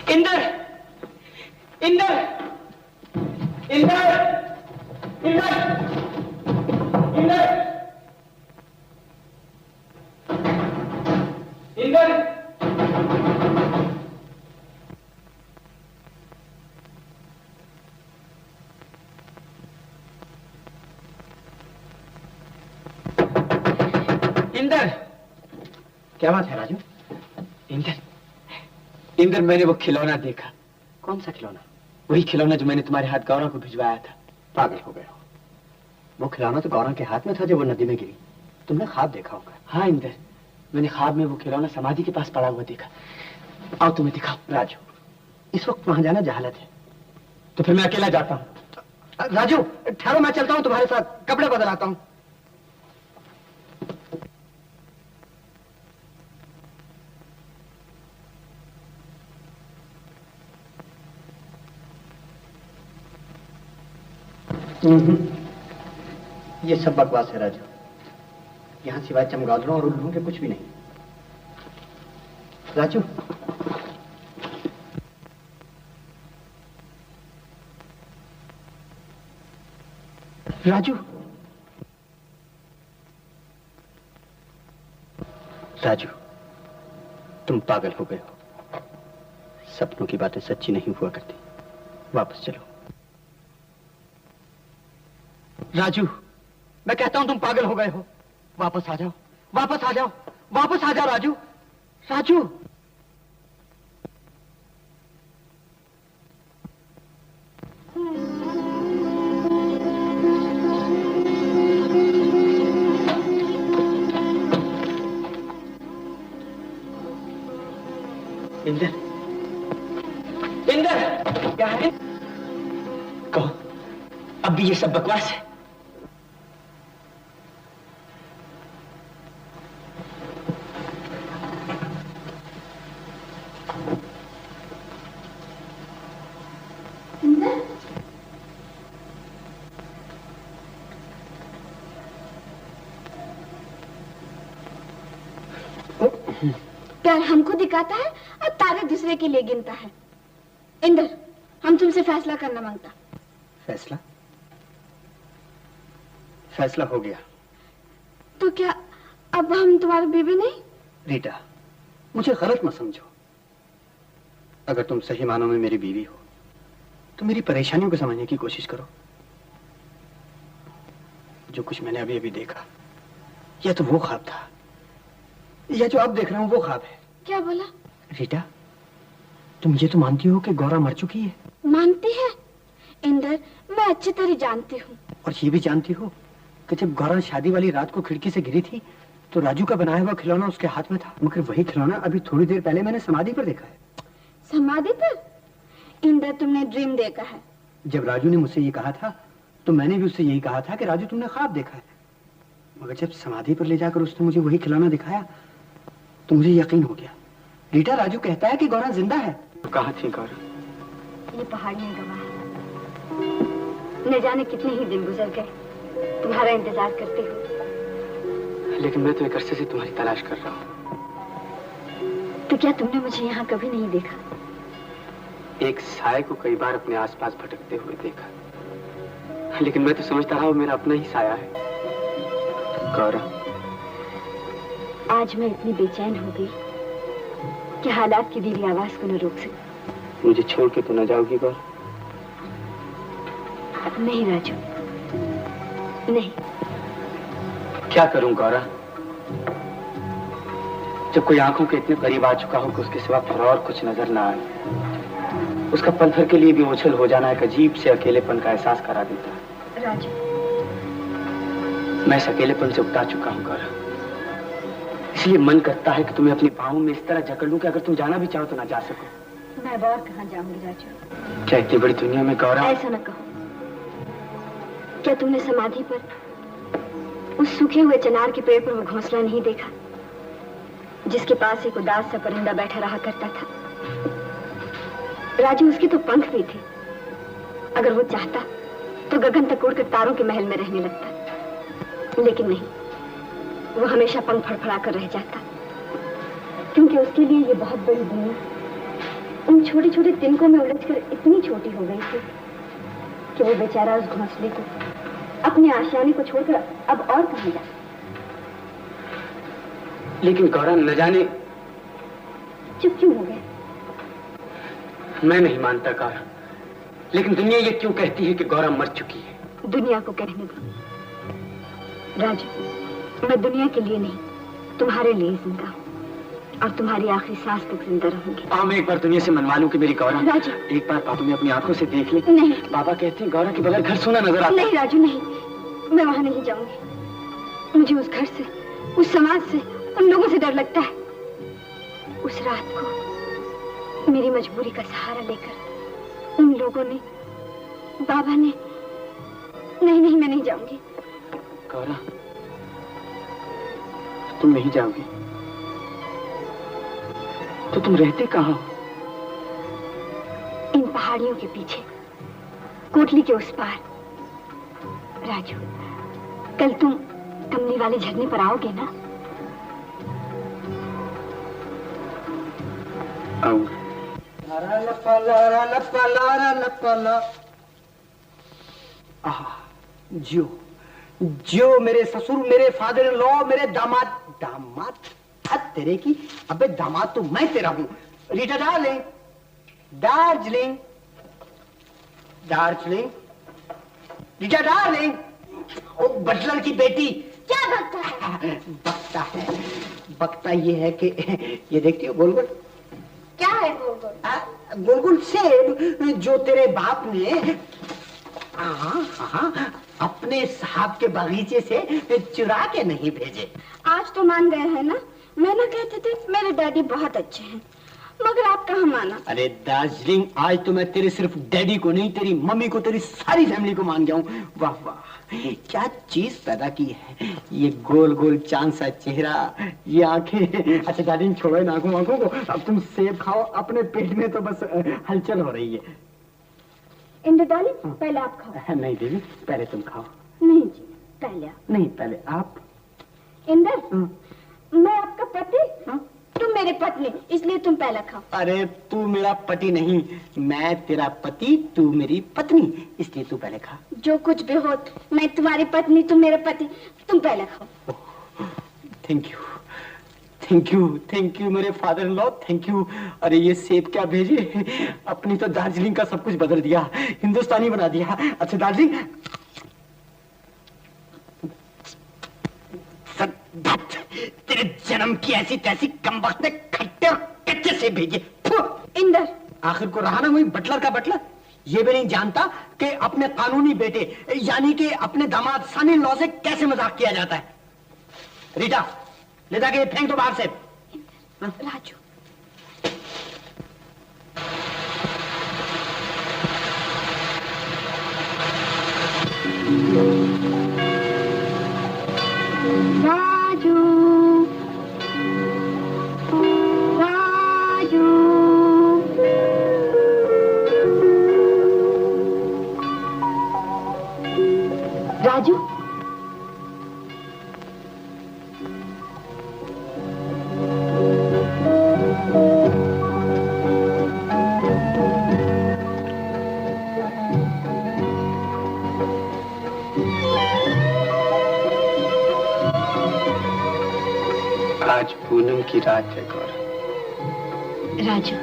इंदर, इंदर, इंदर, इंदर, इंदर, इंदर। इंदर, क्या बात है राजू? इंदर, इंदर, मैंने वो खिलौना देखा। कौन सा खिलौना? वही खिलौना जो मैंने तुम्हारे हाथ गौरव को भिजवाया था। पागल हो गए हो। वो खिलौना तो गौरव के हाथ में था जब वो नदी में गिरी। तुमने ख्वाब देखा होगा। हाँ इंदर, मैंने ख्वाब में वो खिलौना समाधि के पास पड़ा हुआ देखा। आओ तुम्हें दिखाओ। राजू, इस वक्त वहां जाना जहालत है। तो फिर मैं अकेला जाता हूँ। राजू ठहरो, मैं चलता हूँ तुम्हारे साथ, कपड़े बदल आता हूँ। ये सब बकवास है राजू। यहाँ सिवाय चमगादड़ों और उल्लुओं के कुछ भी नहीं। राजू, राजू, राजू, तुम पागल हो गए हो। सपनों की बातें सच्ची नहीं हुआ करती। वापस चलो। राजू, मैं कहता हूं तुम पागल हो गए हो। वापस आ जाओ, वापस आ जाओ, वापस आ जाओ राजू, राजू। इंदर, इंदर, क्या है? कहो, अब भी ये सब बकवास है? प्यार हमको दिखाता है और तारे दूसरे के लिए गिनता है। इंदर, हम तुमसे फैसला करना मांगता। फैसला? फैसला हो गया। तो क्या अब हम तुम्हारी बीवी नहीं? रीटा, मुझे गलत मत समझो। अगर तुम सही मानों में मेरी बीवी हो तो मेरी परेशानियों को समझने की कोशिश करो। जो कुछ मैंने अभी अभी देखा, या तो वो ख्वाब था, या जो अब देख रहा हूं वो ख्वाब है। क्या बोला? रीटा, तुम ये तो मानती हो कि गौरा मर चुकी है? मानती है इंदर, मैं अच्छी तरह जानती हूँ। और ये भी जानती हो कि जब गौरा शादी वाली रात को खिड़की से गिरी थी तो राजू का बनाया हुआ खिलौना उसके हाथ में था। मगर वही खिलौना अभी थोड़ी देर पहले मैंने समाधि पर देखा है। समाधि पर? इंदर, तुमने ड्रीम देखा है। जब राजू ने मुझसे ये कहा था तो मैंने भी उससे यही कहा था कि राजू तुमने ख्वाब देखा है। मगर जब समाधि पर ले जाकर उसने मुझे वही खिलौना दिखाया तो मुझे यकीन हो गया। रीटा, राजू कहता है कि गौरा जिंदा है। तो कहाँ थी गौरा? ये पहाड़ियां गवाह है। न जाने कितने ही दिन गुजर गए तुम्हारा इंतजार करते हुए। लेकिन मैं तो एक अरसे से तुम्हारी तलाश कर रहा हूँ। तो क्या तुमने मुझे यहाँ कभी नहीं देखा? एक साए को कई बार अपने आसपास भटकते हुए देखा, लेकिन मैं तो समझता रहा वो मेरा अपना ही साया है। गौरा, आज मैं इतनी बेचैन हो गई कि हालात की धीमी आवाज को न रोक सकी। मुझे छोड़ के तो न जाओगी गौरा? नहीं राजू, नहीं। क्या करूं गौरा? जब कोई आंखों के इतने करीब आ चुका हो कि उसके सिवा फिर और कुछ नजर ना आए, उसका पल भर के लिए भी ओझल हो जाना एक अजीब से अकेलेपन का एहसास करा देता है। राजू, मैं इस अकेलेपन से उगता चुका हूं गौरा। इसलिए मन करता है कि तुम्हें अपनी बाहों में इस तरह जकड़ लूं कि अगर तुम जाना भी चाहो तो ना जा सको। मैं और कहाँ जाऊंगी राजू? क्या इतनी बड़ी दुनिया में गौरा? ऐसा न कहो। क्या तुमने समाधि पर उस सूखे हुए चनार के पेड़ पर वो घोंसला नहीं देखा जिसके पास एक उदास सा परिंदा बैठा रहा करता था? राजू, उसके तो पंख भी थे। अगर वो चाहता तो गगन तक उड़कर तारों के महल में रहने लगता, लेकिन नहीं, वो हमेशा पंख फड़फड़ा कर रह जाता, क्योंकि उसके लिए ये बहुत बड़ी दुनिया उन छोटे छोटे तिनकों में उलझकर इतनी छोटी हो गई थी कि वो बेचारा उस घोंसले को, अपनी आशियाने को छोड़कर अब और कहाँ जा। लेकिन गौरा न जाने। चुप क्यों हो गए? मैं नहीं मानता गौरा, लेकिन दुनिया ये क्यों कहती है कि गौरा मर चुकी है? दुनिया को कहने दो राजू। मैं दुनिया के लिए नहीं, तुम्हारे लिए जिंदा हूँ और तुम्हारी आखिरी सांस तक जिंदा रहूंगी। मैं एक बार दुनिया से मनवा लूं कि मेरी गौरा। राजू, एक बार बाबू में अपनी आंखों से देख ले। नहीं। बाबा कहते हैं गौरा के बगैर घर सोना नजर आता। नहीं राजू, नहीं, मैं वहां नहीं जाऊंगी। मुझे उस घर से, उस समाज से, उन लोगों से डर लगता है। उस रात को मेरी मजबूरी का सहारा लेकर उन लोगों ने, बाबा ने, नहीं, मैं नहीं जाऊंगी। गौरा, तुम नहीं जाओगी तो तुम रहते कहाँ हो? इन पहाड़ियों के पीछे, कोटली के उस पार। राजू, कल तुम कमली वाले झरने पर आओगे ना? आऊंगा। जियो जियो मेरे ससुर, मेरे फादर इन लॉ, मेरे दामाद। दामाद तेरे की, अबे दामाद तो मैं तेरा हूं। Rita darling, Darjeeling, Darjeeling, Rita darling. Oh butler की बेटी। क्या बकता है? बकता ये है कि ये देखती हो गोल-गोल? क्या है गोल-गोल? गोल-गोल सेब जो तेरे बाप ने अपने साहब के बगीचे से चुरा के नहीं भेजे। आज तो मान गए हैं ना? मैं ना कहते थे मेरे डैडी बहुत अच्छे हैं, मगर आप कहाँ माना? अरे दार्जिलिंग, आज तो मैं तेरे सिर्फ डैडी को नहीं, तेरी मम्मी को, तेरी सारी फैमिली को मान गया हूँ। वाह वाह, क्या चीज पैदा की है। ये गोल गोल चांद सा चेहरा, ये आंखें। अच्छा दार्जिलिंग, छोड़ो इन आंखों को, अब तुम सेब खाओ। अपने पेट में तो बस हलचल हो रही है। इंदु डार्लिंग, पहले आप खाओ। नहीं देवी, पहले तुम खाओ। नहीं जी, पहले आप। नहीं, पहले आप। इंदर, मैं आपका पति, तुम मेरे पत्नी, इसलिए तुम पहले खाओ। अरे तू मेरा पति नहीं, मैं तेरा पति, तू मेरी पत्नी, इसलिए तू पहले खा। जो कुछ भी हो, मैं तुम्हारी पत्नी, तुम मेरे पति, तुम पहले खाओ। Thank you, thank you, thank you मेरे father in law, thank you. अरे ये सेब क्या भेजे, अपनी तो दार्जिलिंग का सब कुछ बदल दिया, हिंदुस्तानी बना दिया। अच्छा दार्जिलिंग, तेरे जन्म की ऐसी तैसी कमबख्त ने खट्टे और कच्चे से भेजे। इंदर, आखिर को रहा ना वही बटलर का बटलर। ये भी नहीं जानता कि अपने कानूनी बेटे यानी कि अपने दामाद सन इन लॉ से कैसे मजाक किया जाता है। रीटा, ले जाके फेंक दो बाहर से। राजू, राजू, राजू, राजू, आज पूनम की रात है गौरा। राजू,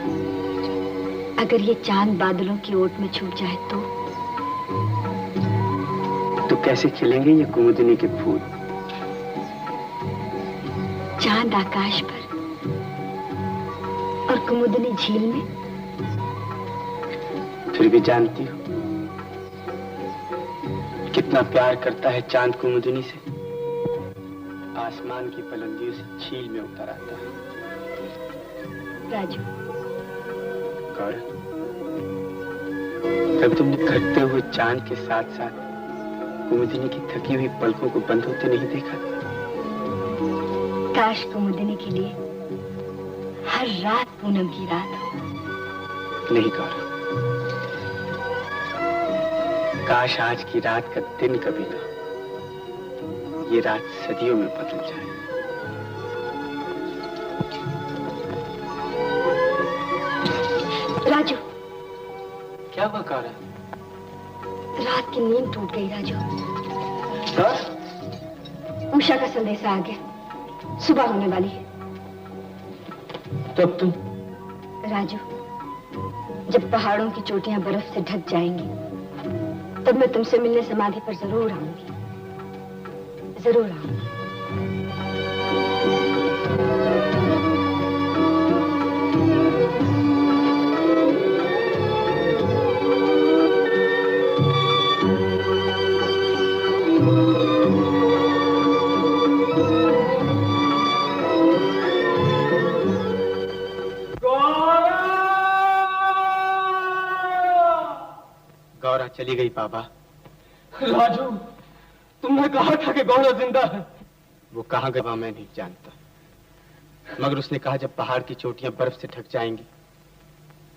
अगर ये चांद बादलों की ओट में छूट जाए तो कैसे खिलेंगे ये कुमुदिनी के फूल? चांद आकाश पर और कुमुदिनी झील में। फिर भी जानती हो कितना प्यार करता है चांद कुमुदिनी से। आसमान की बुलंदियों से झील में उतर आता है। राजू, गौरा, कभी तुमने घटते हुए चांद के साथ साथ कुमुदिनी की थकी हुई पलकों को बंद होते नहीं देखा? काश कुमुदिनी के लिए हर रात पूनम की रात हो। नहीं गौरा, काश आज की रात का दिन कभी ना, ये रात सदियों में बदल जाए। क्या हुआ कारा? रात की नींद टूट गई राजू। उषा का संदेशा आ गया, सुबह होने वाली है। तब तुम? राजू, जब पहाड़ों की चोटियां बर्फ से ढक जाएंगी, तब मैं तुमसे मिलने समाधि पर जरूर आऊंगी, जरूर आऊंगी। गौरा चली गई बाबा। राजू, तुमने कहा था कि गौरा जिंदा है। वो कहाँ गया मैं नहीं जानता, मगर उसने कहा जब पहाड़ की चोटियां बर्फ से ढक जाएंगी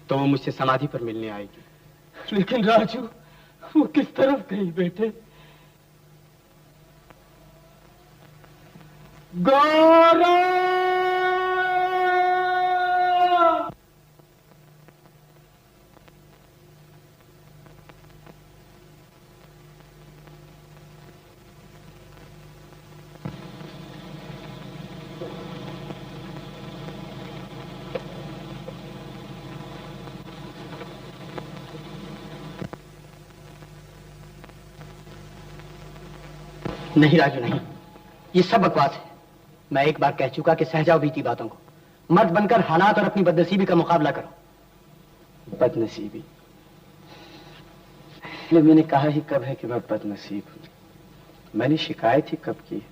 तो वो मुझसे समाधि पर मिलने आएगी। लेकिन राजू, वो किस तरफ गई बेटे? गौरा! नहीं राजू नहीं, ये सब बकवास है। मैं एक बार कह चुका कि सह जाओ बीती बातों को, मर्द बनकर हालात और अपनी बदनसीबी का मुकाबला करो। बदनसीबी? मैंने कहा ही कब है कि मैं बदनसीब हूं? मैंने शिकायत ही कब की?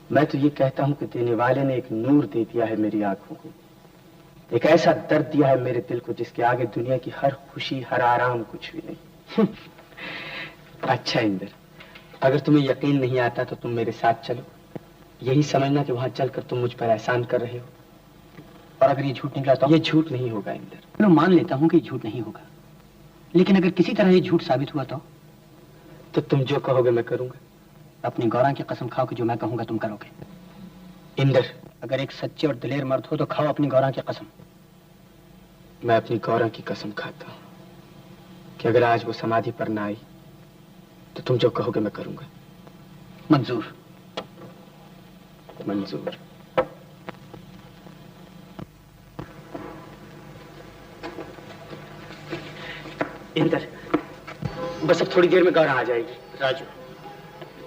मैं तो ये कहता हूं कि देने वाले ने एक नूर दे दिया है मेरी आंखों को, एक ऐसा दर्द दिया है मेरे दिल को जिसके आगे दुनिया की हर खुशी हर आराम कुछ भी नहीं। अच्छा इंद्र, अगर तुम्हें यकीन नहीं आता तो तुम मेरे साथ चलो, यही समझना कि वहां चलकर तुम मुझ पर एहसान कर रहे हो। और अगर ये झूठ निकला तो? ये झूठ नहीं होगा इंद्र। मैं मान लेता हूं कि झूठ नहीं होगा, लेकिन अगर किसी तरह ये झूठ साबित हुआ तो तुम जो कहोगे मैं करूंगा। अपनी गौरा की कसम खाओ कि जो मैं कहूंगा तुम करोगे। इंद्र, अगर एक सच्चे और दिलेर मर्द हो तो खाओ अपनी गौरा की कसम। मैं अपनी गौरा की कसम खाता हूं कि अगर आज वो समाधि पर ना आई तो तुम जो कहोगे मैं करूंगा। मंजूर। मंजूर। इंद्र, बस अब थोड़ी देर में गौरा आ जाएगी। राजू,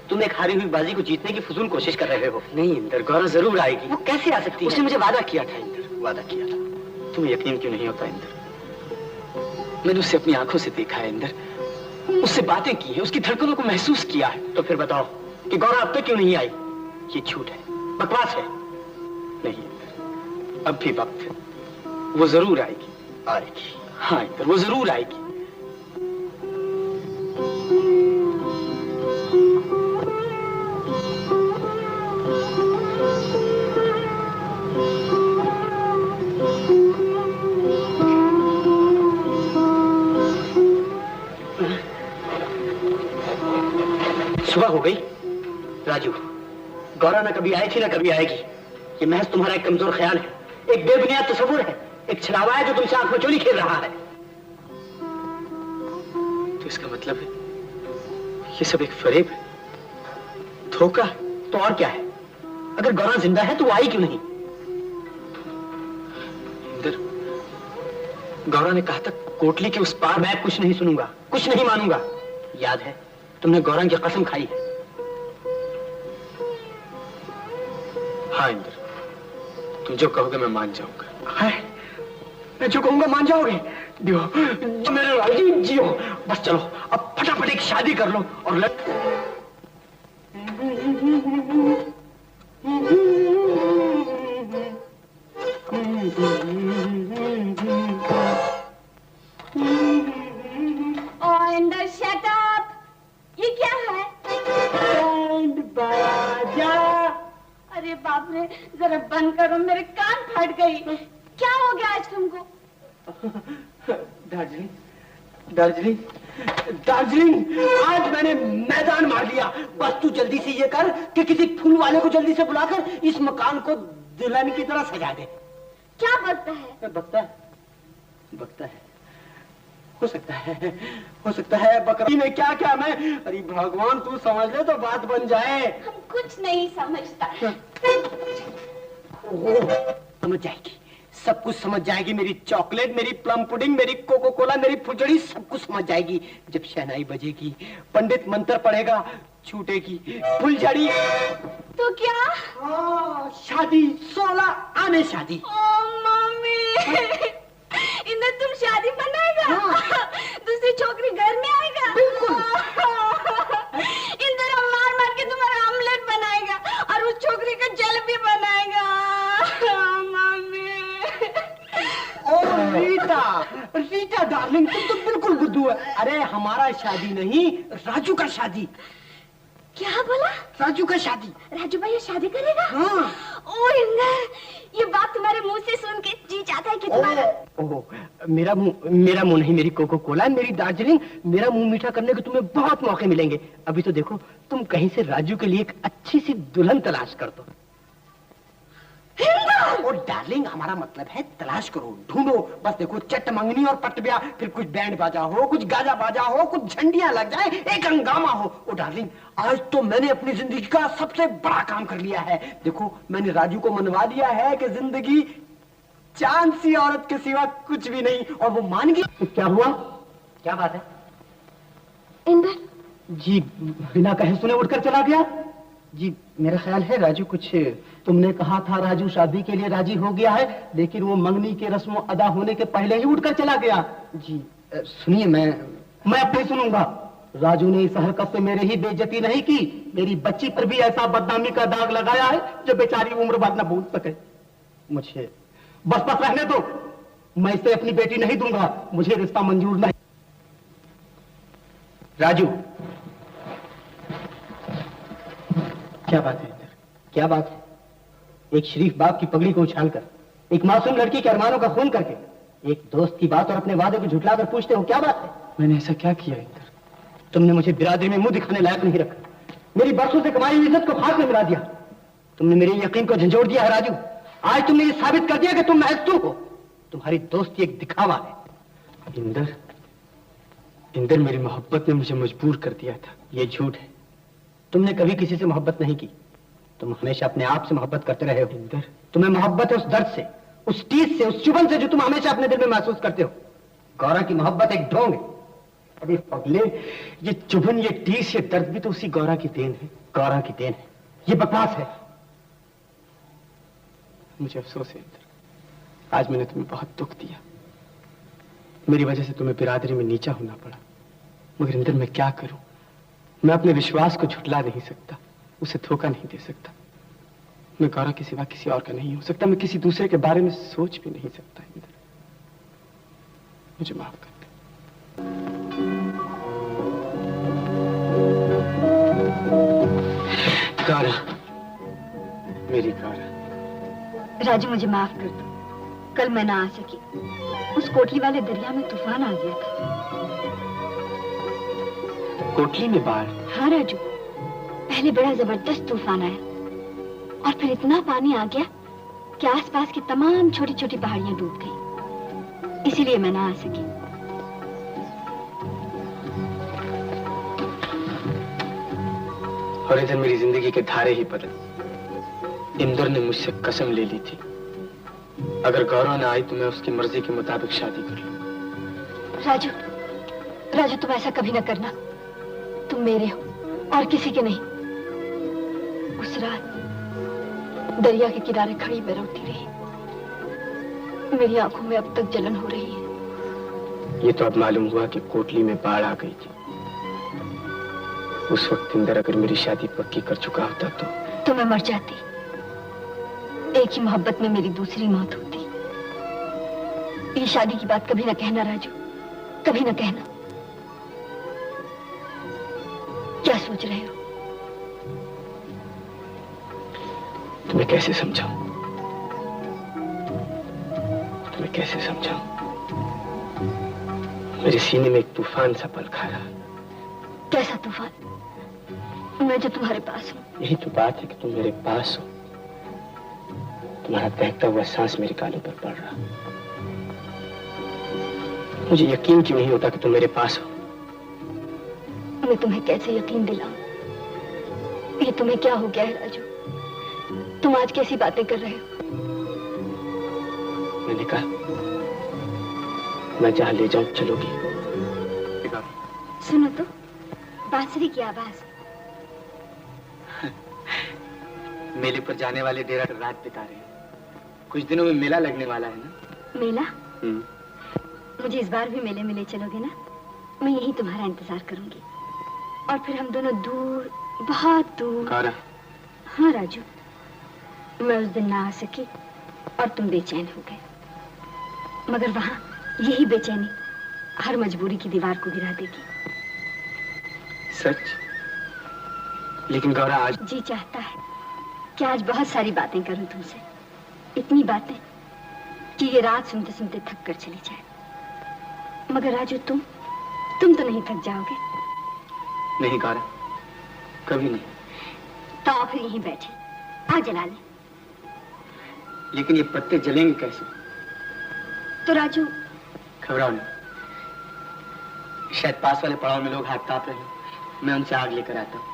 तुम एक हारी हुई बाजी को जीतने की फजूल कोशिश कर रहे हो। नहीं इंद्र, गौरा जरूर आएगी। वो कैसे आ सकती है? उसने मुझे वादा किया था इंद्र, वादा किया था। तुम्हें यकीन क्यों नहीं होता इंद्र? मैंने उससे अपनी आंखों से देखा है इंद्र, उससे बातें की है, उसकी धड़कनों को महसूस किया है। तो फिर बताओ कि गौरा अब तक क्यों नहीं आई? ये झूठ है, बकवास है। नहीं इंद्र, अब भी वक्त है, वो जरूर आएगी। आएगी? हाँ इंद्र, वो जरूर आएगी। सुबह हो गई। राजू, गौरा ना कभी आई थी ना कभी आएगी। ये महज तुम्हारा एक कमजोर ख्याल है, एक बेबुनियाद तस्वुर है, एक छलावा है जो तुमसे आंख में चोली खेल रहा है। तो इसका मतलब है ये सब एक फरेब है, धोखा। तो और क्या है? अगर गौरा जिंदा है तो वो आई क्यों नहीं? इंद्र, गौरा ने कहा था कोटली के उस पार। मैं कुछ नहीं सुनूंगा, कुछ नहीं मानूंगा। याद है तुमने गौरा की कसम खाई है। हाँ इंद्र, तुम जो कहोगे मैं मान जाऊंगा। है? मैं जो कहूंगा मान जाओगे? जियो मेरे राजी, जियो। बस चलो अब फटाफट एक शादी कर लो और इंदर शट अप। ये क्या है? अरे बाप रे, जरा बंद करो, मेरे कान फट गई। क्या हो गया आज तुमको? दार्जिलिंग, दार्जिलिंग, दार्जिलिंग, आज मैंने मैदान मार लिया। बस तू जल्दी से ये कर कि किसी फूल वाले को जल्दी से बुलाकर इस मकान को दुल्हन की तरह सजा दे। क्या बकता है? बकता है, बकता है। हो सकता है बकरी ने क्या क्या मैं, अरे भगवान तू समझ ले तो बात बन जाए। हम कुछ नहीं समझता। समझ जाएगी, सब कुछ समझ जाएगी। मेरी चॉकलेट, मेरी प्लम पुडिंग, मेरी कोको कोला, मेरी फुलझड़ी, सब कुछ समझ जाएगी। जब शहनाई बजेगी, पंडित मंत्र पढ़ेगा, छूटेगी फुलझड़ी तो क्या? शादी, 16 आने शादी। ओ मम्मी, इंदर तुम शादी बनाएगा? दूसरी छोकरी घर में आएगा? बिल्कुल। इंदर हम मार मार के तुम्हारा आमलेट बनाएगा और उस छोकरी का जल भी बनाएगा। मम्मी। ओ रीटा डार्लिंग, तुम तो बिल्कुल बुद्धू है। अरे हमारा शादी नहीं, राजू का शादी। क्या बोला? राजू का शादी। राजू भैया शादी करेगा? हाँ। ओ इंदर, ये बात तुम्हारे मुंह से सुन के जी चाहता है कि तुम्हारा। ओह, मेरा मुंह नहीं, मेरी कोको कोला, मेरी दार्जिलिंग, मेरा मुंह मीठा करने के तुम्हें बहुत मौके मिलेंगे। अभी तो देखो, तुम कहीं से राजू के लिए एक अच्छी सी दुल्हन तलाश कर दो। और डार्लिंग, हमारा मतलब है तलाश करो, ढूंढो। बस देखो, चट मंगनी और पट ब्याह, फिर कुछ बैंड बाजा हो, कुछ गाजा बाजा हो, कुछ झंडियां लग जाए, एक हंगामा हो। ओ डार्लिंग, आज तो मैंने अपनी जिंदगी का सबसे बड़ा काम कर लिया है। देखो, मैंने राजू को मनवा दिया है कि जिंदगी चांद सी औरत के सिवा कुछ भी नहीं, और वो मान गई। क्या हुआ? क्या बात है? इंदर जी बिना कहे सुने उठकर चला गया। जी मेरा ख्याल है राजू कुछ, तुमने कहा था राजू शादी के लिए राजी हो गया है, लेकिन वो मंगनी के रस्मों अदा होने के पहले ही उठकर चला गया। जी सुनिए, मैं अब नहीं सुनूंगा। राजू ने इस हरकत से मेरे ही बेइज्जती नहीं की, मेरी बच्ची पर भी ऐसा बदनामी का दाग लगाया है जो बेचारी उम्र भर न भूल सके। मुझे बस रहने दो, मैं इसे अपनी बेटी नहीं दूंगा, मुझे रिश्ता मंजूर नहीं। राजू, क्या बात है इंदर? क्या बात है? एक शरीफ बाप की पगड़ी को उछालकर, एक मासूम लड़की के अरमानों का खून करके, एक दोस्त की बात और अपने वादे को झुठलाकर पूछते हो क्या बात है? मैंने ऐसा क्या किया इंदर? तुमने मुझे बिरादरी में मुंह दिखाने लायक नहीं रखा, मेरी बरसों से कमाई हुई इज्जत को खाक में मिला दिया, तुमने मेरे यकीन को झंझोड़ दिया है राजू। आज तुमने ये साबित कर दिया कि तुम महज तू हो, तुम्हारी दोस्ती एक दिखावा है। इंदर, मेरी मोहब्बत ने मुझे मजबूर कर दिया था, ये झूठ है। तुमने कभी किसी से मोहब्बत नहीं की, तुम हमेशा अपने आप से मोहब्बत करते रहे हो। इंदर, तुम्हें मोहब्बत है उस दर्द से, उस टीस से, उस चुभन से जो तुम हमेशा अपने दिल में महसूस करते हो। गौरा की मोहब्बत एक ढोंग है। अरे पगले, ये चुभन, ये टीस, ये दर्द भी तो उसी गौरा की देन है, गौरा की देन है। ये बकवास है। मुझे अफसोस है इंदर, आज मैंने तुम्हें बहुत दुख दिया, मेरी वजह से तुम्हें बिरादरी में नीचा होना पड़ा। मगर इंदर, मैं क्या करूं? मैं अपने विश्वास को झुठला नहीं सकता, उसे धोखा नहीं दे सकता। मैं गौरा के सिवा किसी और का नहीं हो सकता, मैं किसी दूसरे के बारे में सोच भी नहीं सकता। इंदर, मुझे माफ कर दे। गौरा, मेरी गौरा। राजू, मुझे माफ कर दो, कल मैं ना आ सकी। उस कोटली वाले दरिया में तूफान आ गया था। कोटली में बाढ़? हाँ राजू, पहले बड़ा जबरदस्त तूफान आया और फिर इतना पानी आ गया कि आसपास की तमाम छोटी छोटी पहाड़ियां डूब गई, इसीलिए मैं ना आ सकी। और इधर मेरी जिंदगी के धारे ही बदल। इंदर ने मुझसे कसम ले ली थी, अगर गौरव ना आई तो मैं उसकी मर्जी के मुताबिक शादी कर लूं। राजू, राजू तुम ऐसा कभी ना करना, तुम मेरे हो और किसी के नहीं। उस रात दरिया के किनारे खड़ी मैं रोती रही, मेरी आंखों में अब तक जलन हो रही है। ये तो अब मालूम हुआ कि कोटली में बाढ़ आ गई थी। उस वक्त इंदर अगर मेरी शादी पक्की कर चुका होता तो मैं मर जाती, एक ही मोहब्बत में मेरी दूसरी मौत होती। ये शादी की बात कभी ना कहना राजू, कभी ना कहना। क्या सोच रहे हो? तुम्हें कैसे समझाऊं? तुम्हें कैसे समझाऊं? मेरे सीने में एक तूफान सा पल खा रहा। कैसा तूफान? मैं जो तुम्हारे पास हूँ। यही तो बात है कि तुम मेरे पास हो। तुम्हारा बहता हुआ सांस मेरे गालों पर पड़ रहा। मुझे यकीन क्यों नहीं होता कि तुम मेरे पास हो। मैं तुम्हें कैसे यकीन दिलाऊं? ये तुम्हें क्या हो गया है राजू? तुम आज कैसी बातें कर रहे हो? मैंने कहा मैं जहां ले जाऊं चलोगी। सुनो तो, बांसुरी की आवाज। मेले पर जाने वाले डेरा रात बिता रहे हैं। कुछ दिनों में मेला लगने वाला है ना। मेला? मुझे इस बार भी मेले में ले चलोगे ना? मैं यही तुम्हारा इंतजार करूंगी। और फिर हम दोनों दूर, बहुत दूर। गौरा। हाँ राजू, मैं उस दिन ना आ सकी और तुम बेचैन हो गए, मगर वहां यही बेचैनी हर मजबूरी की दीवार को गिरा देगी। सच? लेकिन गौरा आज जी चाहता है कि आज बहुत सारी बातें करूं तुमसे, इतनी बातें कि ये रात सुनते सुनते थक कर चली जाए। मगर राजू तुम तो नहीं थक जाओगे? नहीं गौरा, कभी नहीं। तो आओ फिर यहीं बैठे, आग जला ले। लेकिन ये पत्ते जलेंगे कैसे? तो राजू घबराओ नहीं, शायद पास वाले पड़ाव में लोग हाथ कांप रहे हैं। मैं उनसे आग लेकर आता हूँ।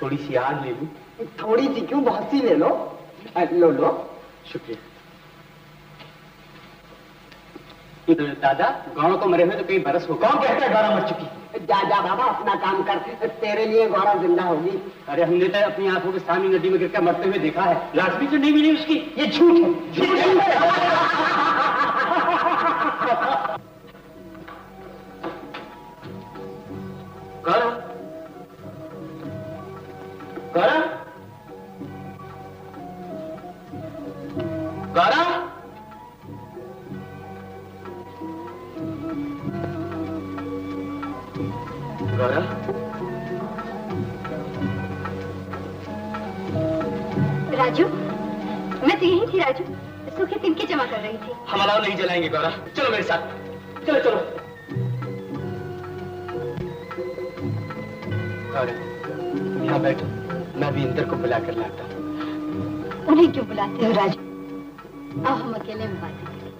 थोड़ी सी आग ले लूं? थोड़ी सी क्यों, बहुत सी ले लो। लो लो। शुक्रिया। दादा, गौरों को मरे हुए तो कई बरस हो। कौन कहता है गौरा मर चुकी? जा जा बाबा, अपना काम कर, तेरे लिए गौरा जिंदा होगी। अरे हमने तो अपनी आंखों के सामने नदी में गिरकर मरते हुए देखा है। लाश भी तो नहीं मिली उसकी। ये झूठ है, झूठ है। गौरा, गौरा, गौरा, गौरा, राजू, मैं तो यही थी राजू, सूखे तिनके जमा कर रही थी। हम अलाव नहीं जलाएंगे गौरा, चलो मेरे साथ, चलो चलो। गौरा, यहाँ बैठो, मैं भी इंदर को बुला कर लाता हूँ। उन्हें क्यों बुलाते हो राजू? आओ हम अकेले में बातें करें।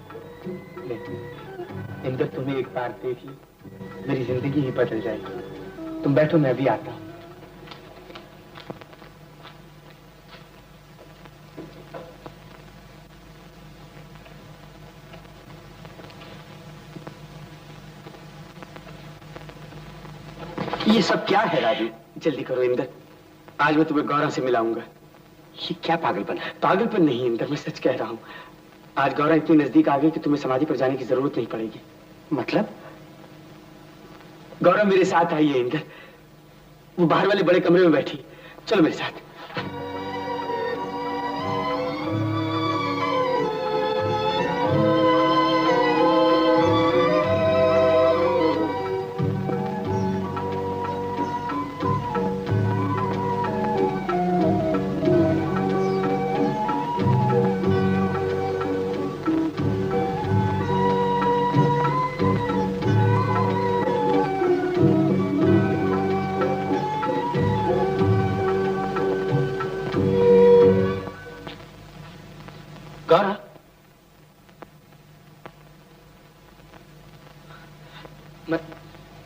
इंदर, तुम्हें एक बार देख ली, मेरी जिंदगी ही बदल जाएगी। तुम बैठो, मैं भी आता हूँ। ये सब क्या है राजू? जल्दी करो इंदर, आज मैं तुम्हें गौरा से मिलाऊंगा। ये क्या पागलपन है? पागलपन नहीं इंदर, मैं सच कह रहा हूँ। आज गौरा इतनी नजदीक आ गई कि तुम्हें समाधि पर जाने की जरूरत नहीं पड़ेगी। मतलब? गौरा मेरे साथ आई है इंदर, वो बाहर वाले बड़े कमरे में बैठी। चलो मेरे साथ। गौरा,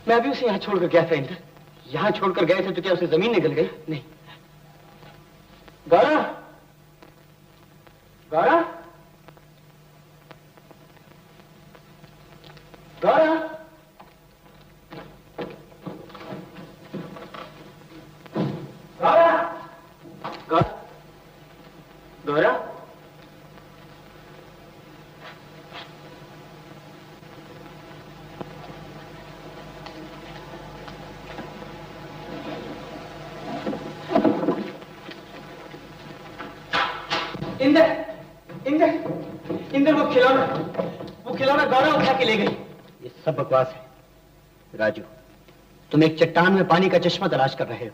मैं अभी उसे यहाँ छोड़कर गया था इंदर। यहाँ छोड़कर गए थे तो क्या उसे जमीन निकल गई? नहीं। गौरा, गौरा, गौरा, गौरा, गौरा, गौरा, इंदर, इंदर, इंदर, वो खिलौना गौरा उठा के ले गई। ये सब बकवास है राजू। तुम एक चट्टान में पानी का चश्मा तलाश कर रहे हो।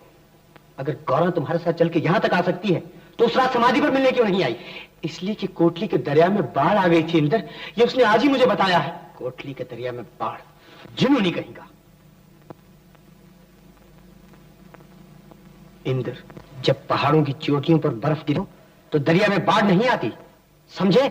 अगर गौरा तुम्हारे साथ चल के यहां तक आ सकती है तो उस रात समाधि पर मिलने क्यों नहीं आई? इसलिए कि कोटली के दरिया में बाढ़ आ गई थी इंदर। ये उसने आज ही मुझे बताया है। कोटली के दरिया में बाढ़, जुनूनी कहेगा। इंदर, जब पहाड़ों की चोटियों पर बर्फ गिरो तो दरिया में बाढ़ नहीं आती, समझे?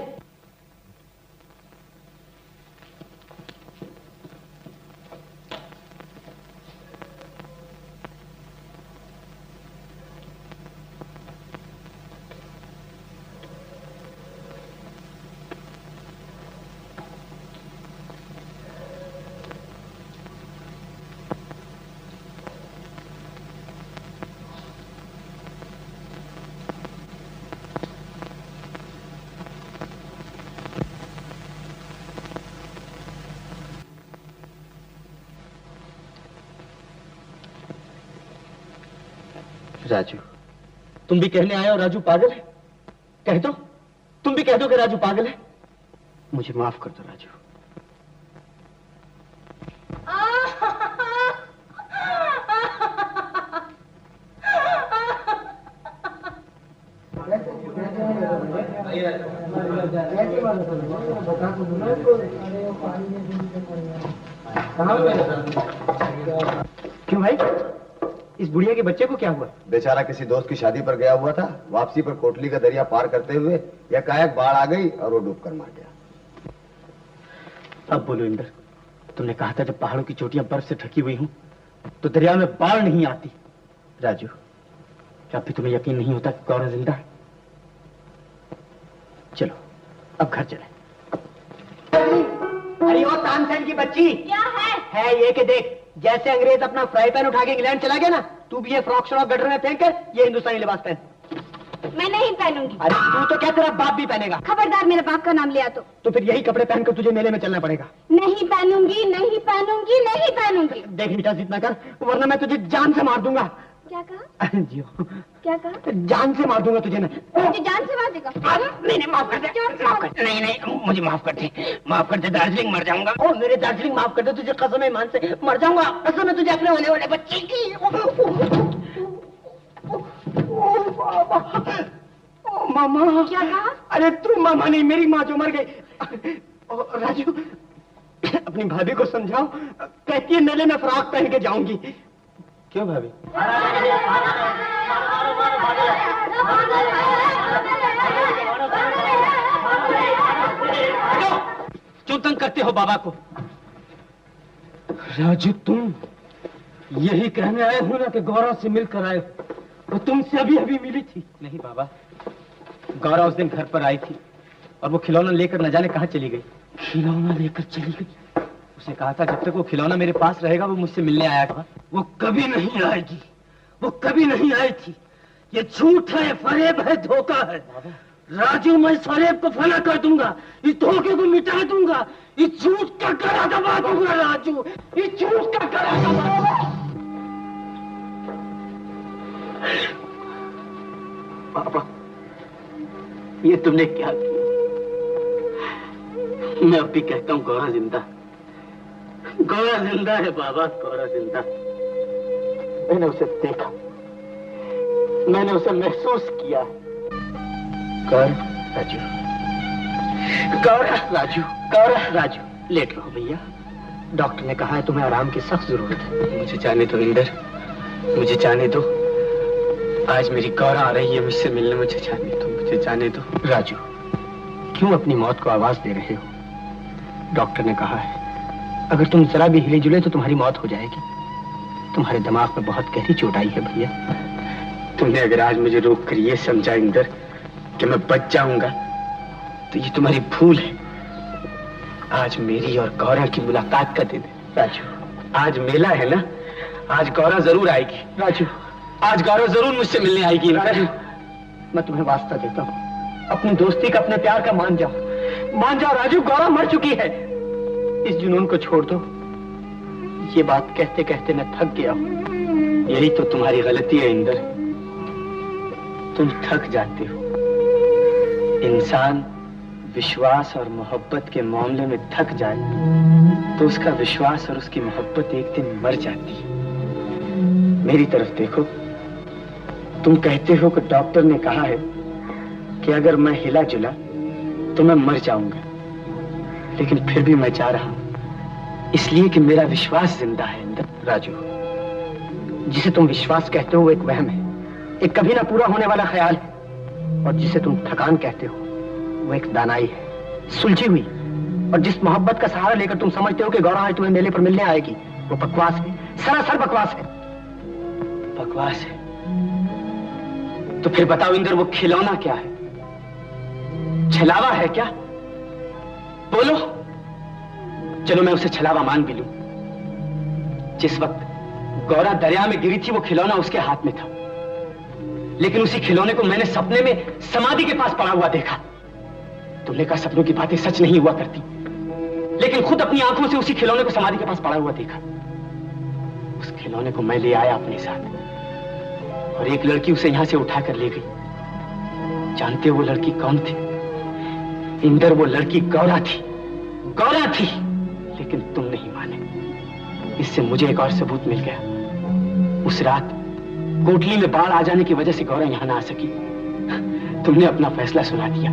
राजू, तुम भी कहने आए हो राजू पागल है? कह दो, तुम भी कह दो कि राजू पागल है। मुझे माफ कर दो राजू। क्यों भाई, इस बुढ़िया के बच्चे को क्या हुआ? बेचारा किसी दोस्त की शादी पर गया हुआ था। वापसी पर कोटली का दरिया पार करते हुए एकाएक बाढ़ आ गई और वो डूबकर मर गया। अब बोलो इंदर, तुमने कहा था जब पहाड़ों की चोटियां बर्फ से ढकी हुई हूं तो दरिया में बाढ़ नहीं आती। राजू, क्या अभी तुम्हें यकीन नहीं होता कि गौरा जिंदा है? चलो अब घर चले। अरे ओ तानसेन की बच्ची, क्या है ये कि देख, जैसे अंग्रेज अपना फ्राई पैन उठा के इंग्लैंड चला गया ना, तू भी ये फ्रॉक शॉक गटर में फेंक कर ये हिंदुस्तानी लिबास पहन। मैं नहीं पहनूंगी। अरे तू तो क्या, तेरा बाप भी पहनेगा। खबरदार मेरे बाप का नाम लिया तो फिर यही कपड़े पहनकर तुझे मेले में चलना पड़ेगा। नहीं पहनूंगी, नहीं पहनूंगी, नहीं पहनूंगी। देख बेटा, जितना कर, वरना मैं तुझे जान से मार दूंगा। क्या कहा? जियो, क्या कहा? जान से मार दूंगा तुझे मैं। मुझे जान से मार देगा? नहीं माफ कर दे, माफ कर। नहीं मुझे माफ कर दे, माफ कर दे। दार्जिलिंग मर जाऊंगा। ओ मेरे दार्जिलिंग माफ कर दे, तुझे कसम है ईमान से मर जाऊंगा। कसम है तुझे अपने होने वाले बच्चे की। मामा। क्या कहा? अरे तू मामा नहीं, मेरी माँ जो मर गई। राजू, अपनी भाभी को समझाओ, कहती है मेले में फ्रॉक पहन के जाऊंगी। क्यों भाभी? क्यों तंग करते हो बाबा को? राजू, तुम यही कहने आए हो ना कि गौरव से मिलकर आए? वो तुमसे अभी अभी मिली थी। नहीं बाबा, गौरव उस दिन घर पर आई थी और वो खिलौना लेकर न जाने कहाँ चली गई। खिलौना लेकर चली गई? उसे कहा था जब तक वो खिलौना मेरे पास रहेगा वो मुझसे मिलने आया था। वो कभी नहीं आएगी, वो कभी नहीं आई थी। ये झूठ है, फरेब है, धोखा है। राजू, मैं इस फरेब को फना कर दूंगा, इस धोखे को मिटा दूंगा, इस झूठ का गला दबा दूंगा। राजू, इस झूठ का गला दबा दूंगा। पापा, ये तुमने क्या किया? मैं अब भी कहता हूँ गौरा जिंदा, गौरा जिंदा है बाबा, गौरा जिंदा। मैंने उसे देखा, मैंने उसे महसूस किया। गौरा राजू, गौरा राजू, गौरा राजू। लेट रहो भैया, डॉक्टर ने कहा है तुम्हें आराम की सख्त जरूरत है। मुझे जाने दो इंदर, मुझे जाने दो। आज मेरी गौरा आ रही है मुझसे मिलने, मुझे जाने दो, मुझे जाने दो। राजू, क्यों अपनी मौत को आवाज दे रहे हो? डॉक्टर ने कहा है अगर तुम जरा भी हिले जुले तो तुम्हारी मौत हो जाएगी। तुम्हारे दिमाग में बहुत गहरी चोट आई है भैया। तुमने अगर आज मुझे रोक कर ये समझा इंदर कि मैं बच जाऊंगा तो ये तुम्हारी भूल है। आज मेरी और गौरा की मुलाकात का दिन है राजू। आज मेला है ना, आज गौरा जरूर आएगी। राजू, आज गौरा जरूर मुझसे मिलने आएगी। राजू, मैं तुम्हें वास्ता देता हूँ, अपनी दोस्ती का, अपने प्यार का मान जाओ, मान जाओ। राजू, गौरा मर चुकी है, इस जुनून को छोड़ दो। ये बात कहते कहते मैं थक गया हूँ। यही तो तुम्हारी गलती है इंदर, तुम थक जाते हो। इंसान विश्वास और मोहब्बत के मामले में थक जाए तो उसका विश्वास और उसकी मोहब्बत एक दिन मर जाती है। मेरी तरफ देखो, तुम कहते हो कि डॉक्टर ने कहा है कि अगर मैं हिला जुला तो मैं मर जाऊंगा, लेकिन फिर भी मैं जा रहा हूं इसलिए कि मेरा विश्वास जिंदा है। इंदर, राजू, जिसे तुम विश्वास कहते हो वो एक वहम है, एक कभी ना पूरा होने वाला ख्याल है, और जिसे तुम थकान कहते हो वो एक दानाई है, सुलझी हुई। और जिस मोहब्बत का सहारा लेकर तुम समझते हो कि गौरा आज तुम्हें मेले पर मिलने आएगी, वो बकवास है, सरासर बकवास है। बकवास है? तो फिर बताओ इंदर, वो खिलौना क्या है? छलावा है क्या? बोलो। चलो मैं उसे छलावा मान भी लूं। जिस वक्त गौरा दरिया में गिरी थी वो खिलौना उसके हाथ में था, लेकिन उसी खिलौने को मैंने सपने में समाधि के पास पड़ा हुआ देखा। तुमने कहा सपनों की बातें सच नहीं हुआ करती, लेकिन खुद अपनी आंखों से उसी खिलौने को समाधि के पास पड़ा हुआ देखा। उस खिलौने को मैं ले आया अपने साथ, और एक लड़की उसे यहां से उठाकर ले गई। जानते हो वो लड़की कौन थी? इंदर, वो लड़की गौरा थी, गौरा थी। लेकिन तुम नहीं माने। इससे मुझे एक और सबूत मिल गया। उस रात कोटली में बाढ़ आ जाने की वजह से गौरा यहां ना आ सकी। तुमने अपना फैसला सुना दिया,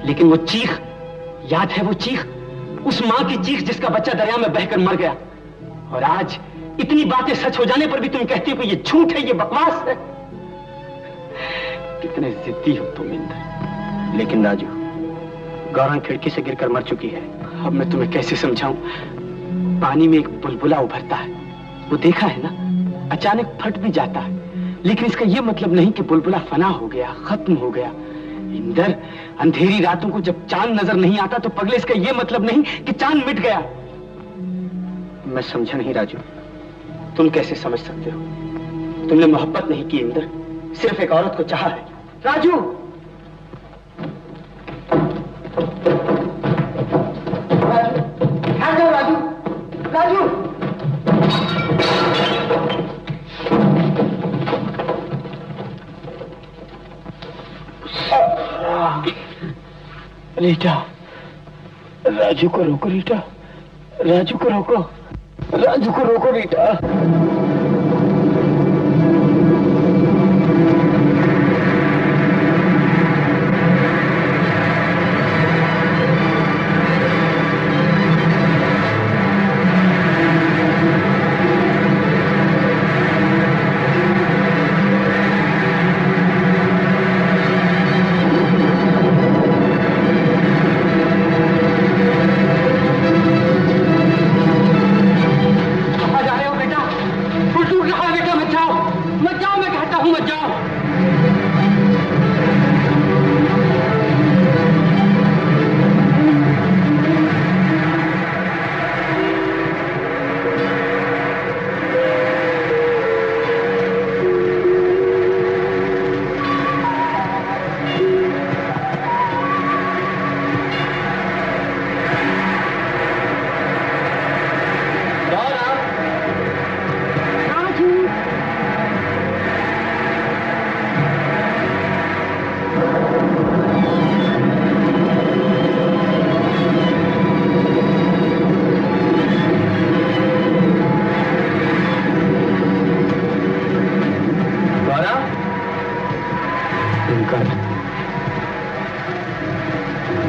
लेकिन वो चीख याद है? वो चीख, उस मां की चीख जिसका बच्चा दरिया में बहकर मर गया। और आज इतनी बातें सच हो जाने पर भी तुम कहते हो कि ये झूठ है, ये बकवास है। कितने जिद्दी हो तुम इंदर। लेकिन राजू, गौरा खिड़की से गिरकर मर चुकी है। अब मैं तुम्हें कैसे समझाऊं? पानी में एक बुलबुला उभरता है, वो देखा है ना? अचानक फट भी जाता है, लेकिन इसका यह मतलब नहीं कि बुलबुला फना हो गया, खत्म हो गया। इंदर, अंधेरी रातों को जब चांद नजर नहीं आता तो पगले इसका यह मतलब नहीं कि चांद मिट गया। मैं समझा नहीं राजू। तुम कैसे समझ सकते हो? तुमने मोहब्बत नहीं की इंदर, सिर्फ एक औरत को चाहा है। राजू, राजू, राजू, रीटा, राजू को रोको रीटा, राजू को रोको, राजू को रोको रीटा।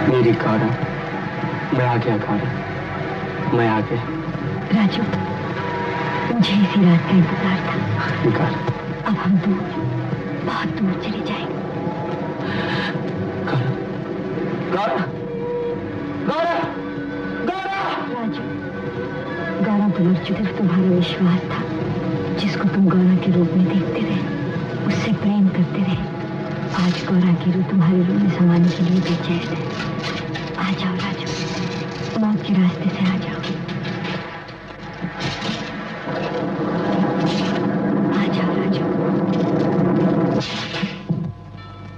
मेरी गौरा, मैं आ गया गौरा, मैं आ गया। राजू, मुझे इसी रात का इंतजार था। गौरा, अब हम दूर, बहुत दूर चले जाएंगे। गौरा, गौरा, गौरा, गौरा। राजू, गौरा तो मर चुकी, तुम्हारा विश्वास था, जिसको तुम गौरा के रूप में देखते रहे, उससे प्रेम करते रहे। आज गौरा की रूह तुम्हारे रूह में समाने के लिए बेचैन है। आ जाओ राजू, मौत के रास्ते से आ जाओ।